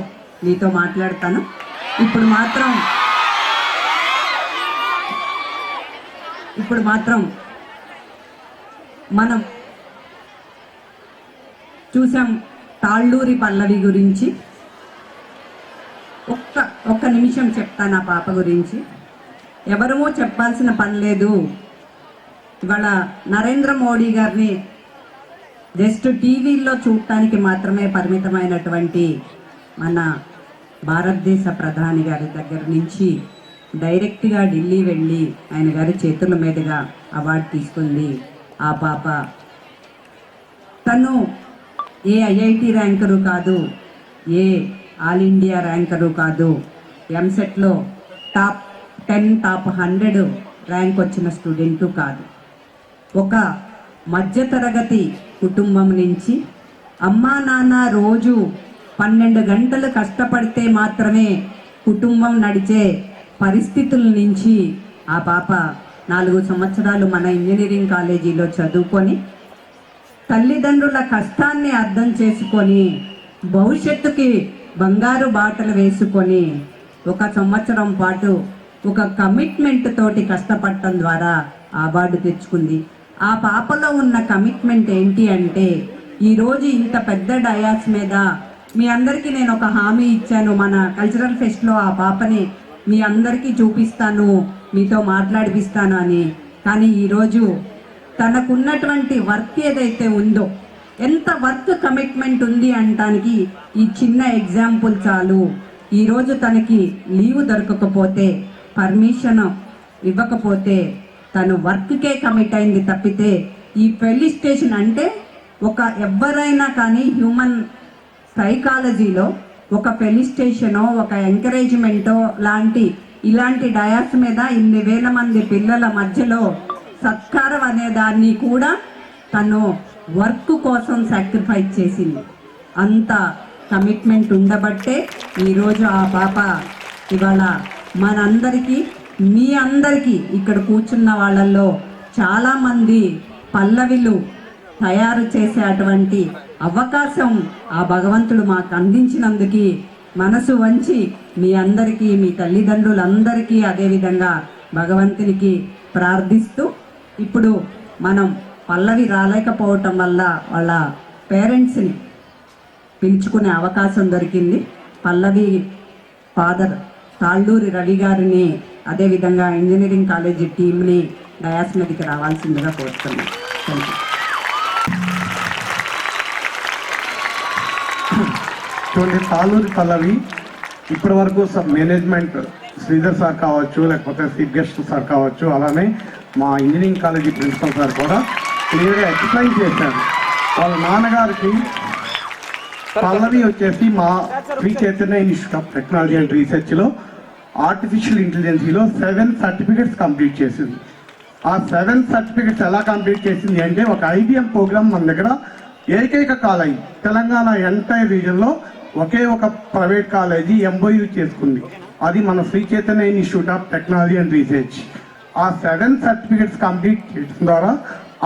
మీతో మాట్లాడతాను. ఇప్పుడు మాత్రం మనం చూసాం తాళ్ళూరి పల్లవి గురించి. ఒక్క నిమిషం చెప్తాను ఆ పాప గురించి. ఎవరూ చెప్పాల్సిన పని లేదు. ఇవాళ నరేంద్ర మోడీ గారిని జస్ట్ టీవీల్లో చూడటానికి మాత్రమే పరిమితమైనటువంటి మన భారతదేశ ప్రధాని గారి దగ్గర నుంచి డైరెక్ట్గా ఢిల్లీ వెళ్ళి ఆయన గారి చేతుల మీదుగా అవార్డు తీసుకుంది ఆ పాప. తను ఏ ఐఐటి ర్యాంకరు కాదు, ఏ ఆల్ ఇండియా ర్యాంకరు కాదు, ఎంసెట్లో టాప్ 10 టాప్ 100 ర్యాంక్ వచ్చిన స్టూడెంటు కాదు. ఒక మధ్యతరగతి కుటుంబం నుంచి అమ్మా నాన్న రోజు 12 గంటలు కష్టపడితే మాత్రమే కుటుంబం నడిచే పరిస్థితుల నుంచి ఆ పాప 4 సంవత్సరాలు మన ఇంజనీరింగ్ కాలేజీలో చదువుకొని తల్లిదండ్రుల కష్టాన్ని అర్థం చేసుకొని భవిష్యత్తుకి బంగారు బాటలు వేసుకొని 1 సంవత్సరం పాటు ఒక కమిట్మెంట్ తోటి కష్టపడటం ద్వారా అవార్డు తెచ్చుకుంది. ఆ పాపలో ఉన్న కమిట్మెంట్ ఏంటి అంటే, ఈరోజు ఇంత పెద్ద డయాస్ మీద మీ అందరికీ నేను ఒక హామీ ఇచ్చాను, మన కల్చరల్ ఫెస్ట్లో ఆ పాపని మీ అందరికీ చూపిస్తాను, మీతో మాట్లాడిపిస్తాను అని. కానీ ఈరోజు తనకున్నటువంటి వర్క్ ఏదైతే ఉందో, ఎంత వర్క్ కమిట్మెంట్ ఉంది అనటానికి ఈ చిన్న ఎగ్జాంపుల్ చాలు. ఈరోజు తనకి లీవ్ దొరకకపోతే, పర్మిషన్ ఇవ్వకపోతే తను వర్క్కే కమిట్ అయింది తప్పితే ఈ ఫెలిసిటేషన్ అంటే ఎవరైనా కానీ హ్యూమన్ సైకాలజీలో ఒక ఫెలిసిటేషనో ఒక ఎంకరేజ్మెంటో ఇలాంటి డయాస్ మీద ఇన్ని వేల మంది పిల్లల మధ్యలో సత్కారం అనే దాన్ని కూడా తను వర్క్ కోసం సాక్రిఫైస్ చేసింది. అంత కమిట్మెంట్ ఉండబట్టే ఈరోజు ఆ పాప ఇవాళ మనందరికీ, మీ అందరికీ ఇక్కడ కూర్చున్న వాళ్ళల్లో చాలామంది పల్లవిలు తయారు చేసే అటువంటి అవకాశం ఆ భగవంతుడు మాకు అందించినందుకు మనసు వంచి మీ అందరికీ, మీ తల్లిదండ్రులందరికీ అదేవిధంగా భగవంతునికి ప్రార్థిస్తూ, ఇప్పుడు మనం పల్లవి రాలేకపోవటం వల్ల వాళ్ళ పేరెంట్స్ని పిలుచుకునే అవకాశం దొరికింది. పల్లవి ఫాదర్ తాళ్ళూరి రవి గారిని, అదేవిధంగా ఇంజనీరింగ్ కాలేజీ టీంని డయాస్ మీదకి రావాల్సిందిగా కోరుతున్నాను. Thank you. చూడండి, తాళ్ళూరి పల్లవి ఇప్పటి వరకు మేనేజ్మెంట్ శ్రీధర్ సార్ కావచ్చు, లేకపోతే చీఫ్ గెస్ట్ సార్ కావచ్చు, అలానే మా ఇంజనీరింగ్ కాలేజీ ప్రిన్సిపల్ సార్ కూడా క్లియర్గా ఎక్స్ప్లెయిన్ చేశారు. వాళ్ళ నాన్నగారికి పల్లవి వచ్చేసి మా Shri Chaitanya institute of technology and రీసెర్చ్లో ఆర్టిఫిషియల్ ఇంటెలిజెన్సీలో 7 సర్టిఫికెట్స్ కంప్లీట్ చేసింది. ఆ 7 సర్టిఫికెట్స్ ఎలా కంప్లీట్ చేసింది అంటే, ఒక IBM ప్రోగ్రామ్ మన దగ్గర ఏకైక కాలేజీ తెలంగాణ ఎంటైర్ రీజన్లో ఒకే ఒక ప్రైవేట్ కాలేజీ MOU చేసుకుంది. అది మన Shri Chaitanya institute of technology and రీసెర్చ్. ఆ 7 సర్టిఫికెట్స్ కంప్లీట్ చేయడం ద్వారా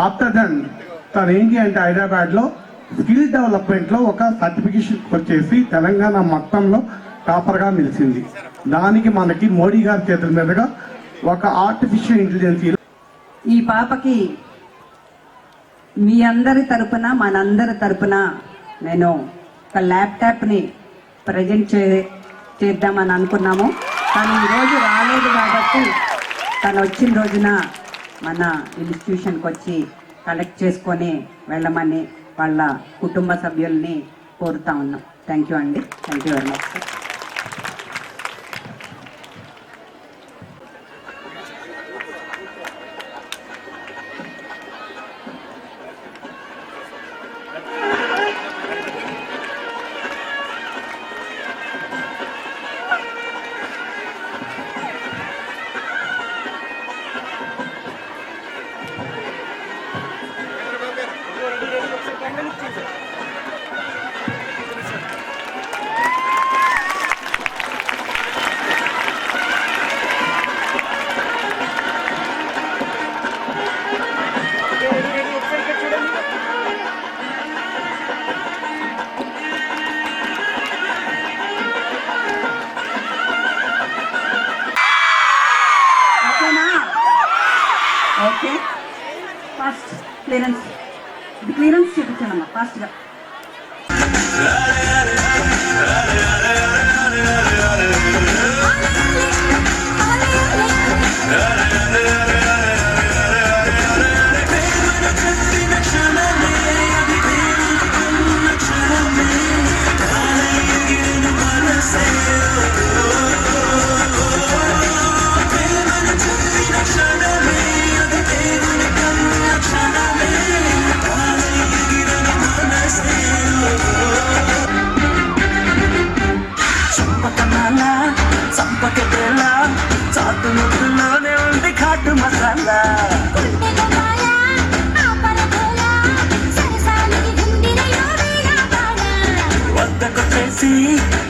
ఆఫ్టర్ దెన్ తను ఏంటి అంటే హైదరాబాద్లో స్కిల్ డెవలప్మెంట్లో ఒక సర్టిఫికేషన్ వచ్చేసి తెలంగాణ మొత్తంలో టాపర్గా నిలిచింది. దానికి మనకి మోడీ గారి చేతుల మీదుగా ఒక ఆర్టిఫిషియల్ ఇంటెలిజెన్స్ ఈ పాపకి మీ అందరి తరపున, మనందరి తరపున నేను ఒక ల్యాప్టాప్ని ప్రజెంట్ చేద్దామని అనుకున్నాము. కానీ ఈరోజు రాలేదు కాబట్టి తను వచ్చిన రోజున మన ఇన్స్టిట్యూషన్కి వచ్చి కలెక్ట్ చేసుకొని వెళ్ళమని వాళ్ళ కుటుంబ సభ్యుల్ని కోరుతా ఉన్నాం. థ్యాంక్ యూ అండి. Thank you very much. Okay, fast clearance చూపించానమ్మా ఫాస్ట్గా.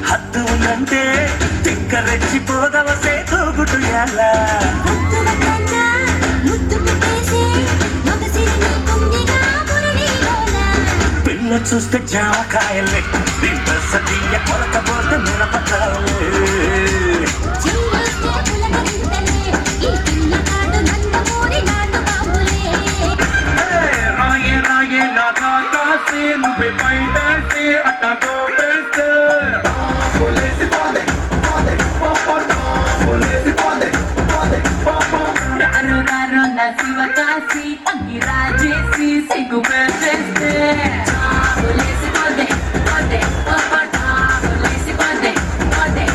హద్దు ఉందంటే తిక్క రెచ్చిపోదవసే తోగుటుయాల పిల్ల చూస్తే జామకాయలే సతీయ కొలకపోతే మిరపకాయలే రాయే రాయే నాగా కాసే నువ్వే బయట అట్టగో శివకాశి అంగి రాజేసి సిగ్గు పెట్టేస్తే లేసి పోదే పోదే పోదే లేసి పోదే పోదే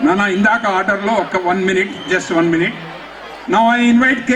నాన్న ఇందాక ఆర్డర్లో ఒక 1 minute, just 1 minute. Now I invite K.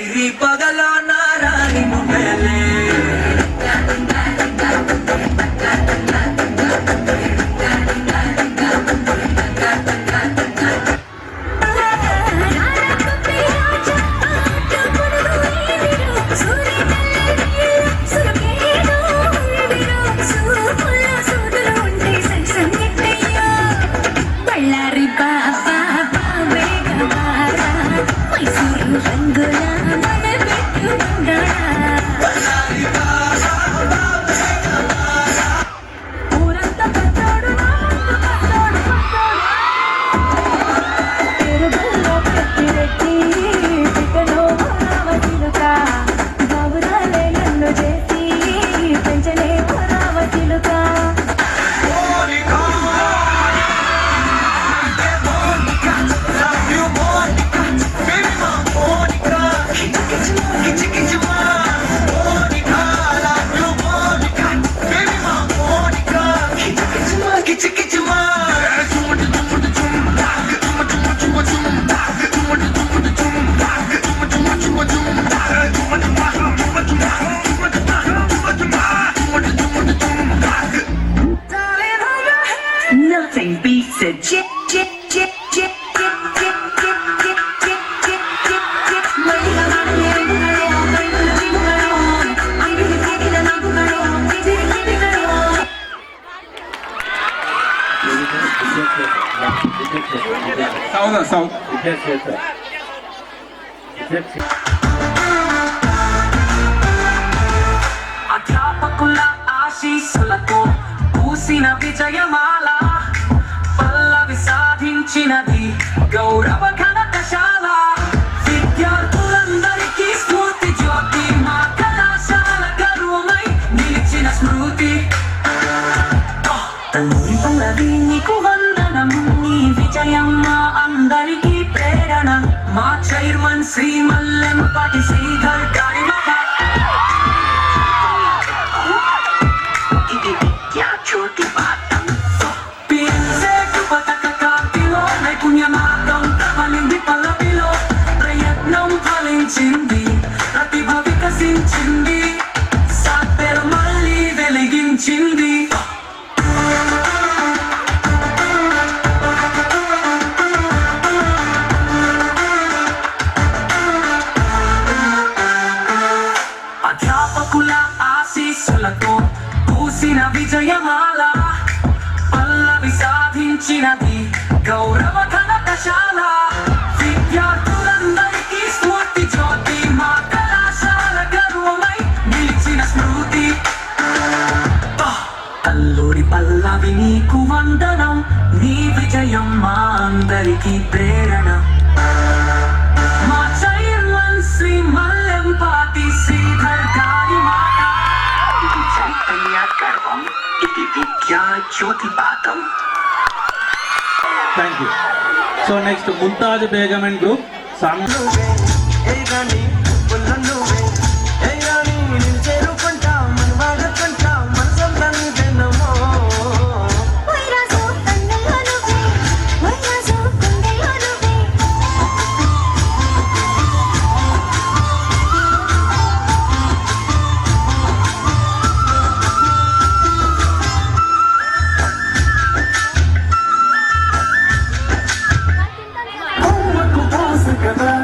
వైరి పగలో నారాయణ నువ్వేలే బళ్ళారి బాబా బాబేగవారా మైసూరు రంగుల మన పెట్టుకుందా ఊరంతా పచ్చోడు పెరుగుల్లో పెట్టి పెట్టి పిట్టలో రావచిలుక బాబురాలే నన్ను చేసి పెంచలే రావచిలుక Nothing beats a chip, chip, chip, chip, chip, chip, chip, chip, chip, chip, chip, chip. South. అధ్యాపకుల ఆశీస్సులతో పూసిన విజయమాల పల్లవి సాధించినది గౌరవ ఘనతశాల విద్యార్థులందరికీ స్ఫూర్తి జ్యోతి మా కళాశాల గర్వమై నిలిచిన స్మృతి తండ్రి పల్లవి నీకు వందనం నీ విజయం మా అందరికీ ప్రేరణ మా చైర్మన్ శ్రీ మల్లెంపాటి శ్రీధర్ గారి మహా జ్యోతి పాఠం పిలిసేటు పతక కాంతిలో నైపుణ్యమార్గం ప్రబలింది పల్లవిలో ప్రయత్నం ఫలించింది ప్రతిభ వికసించింది సాపెరు మళ్ళీ వెలిగించింది అధ్యాపకుల ఆశీస్సులతో పూసిన విజయమాల పల్లవి సాధించినది గౌరవ ఘనతశాల విద్యార్థులందరికీ స్ఫూర్తి జ్యోతి మా కళాశాల గర్వమై నిలిచిన స్మృతి అల్లూరి పల్లవి నీకు వందనం నీ విజయం మా అందరికీ ప్రేరణ మా చైర్మన్ శ్రీ మల్లెంపాటి శ్రీధర్ గారి మాట చైతన్య గర్వం ఇది విద్యా జ్యోతి పాఠం. Thank you. So next, Mumtaz Begum and group.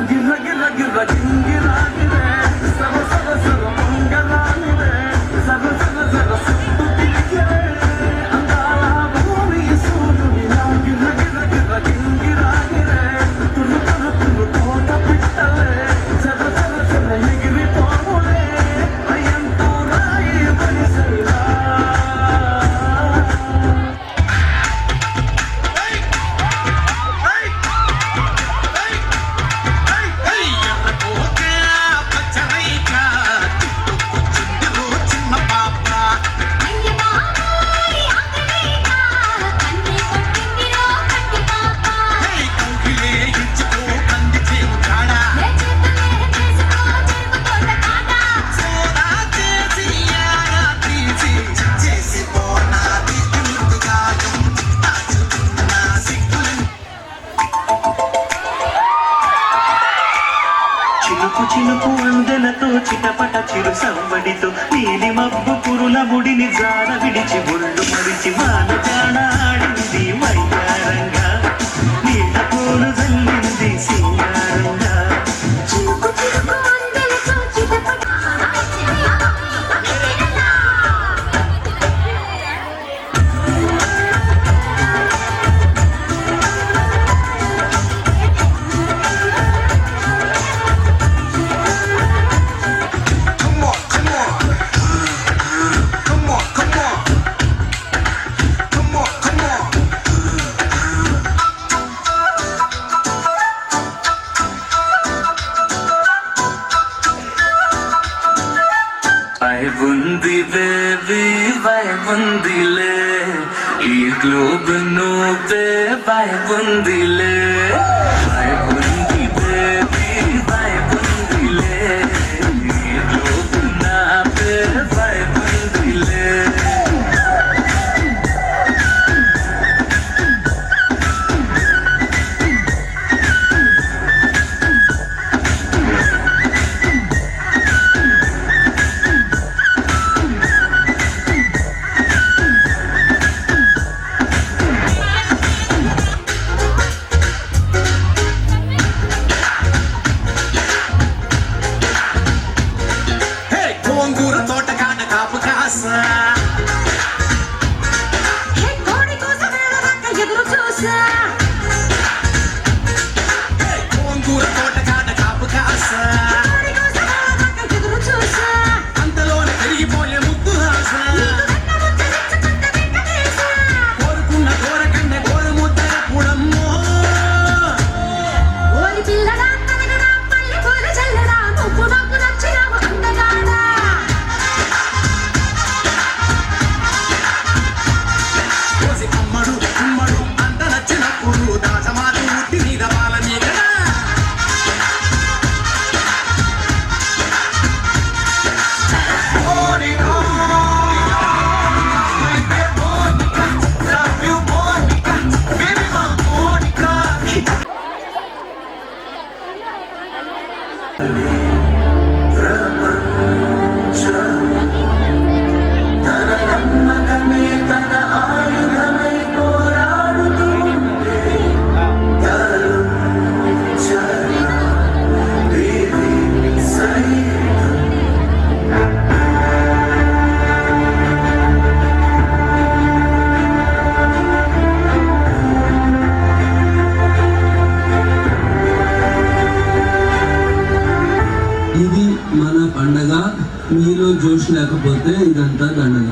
గిర్ర గిర్ర గిర్ర గిర్ర అందెలతో చిటపట చిరు సంబడితో నీలి మబ్బు పురుల ముడిని జార విడిచి ఒళ్ళు మడిచి మాన జాడ ఆడింది వయ్యారంగా నీళ్ళ పూలు జల్లింది సింగారంగా ఉంది బేబీ వైబుందిలే ఈ గ్లోబ్ నువ్వే వైబుందిలే వైబుంది బేబీ వైబుందిలే ఈ గ్లోబ్ నావే వైబుందిలే ఇది మన పండగ మీలో జోష్ లేకపోతే ఇదంతా దండగ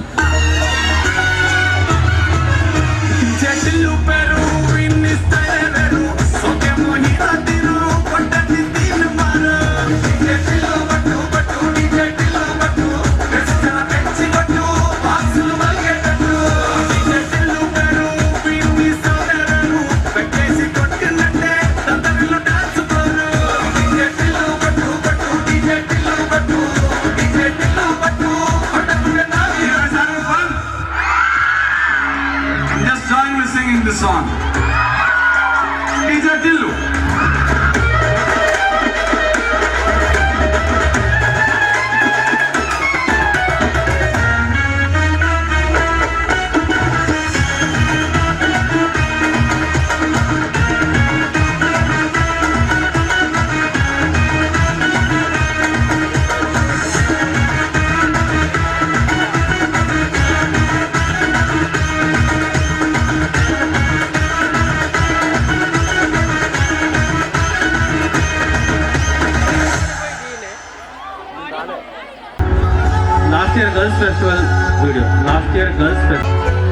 Singing the song. DJ Tillu. Last year Girls Festival video. Last year Girls Festival.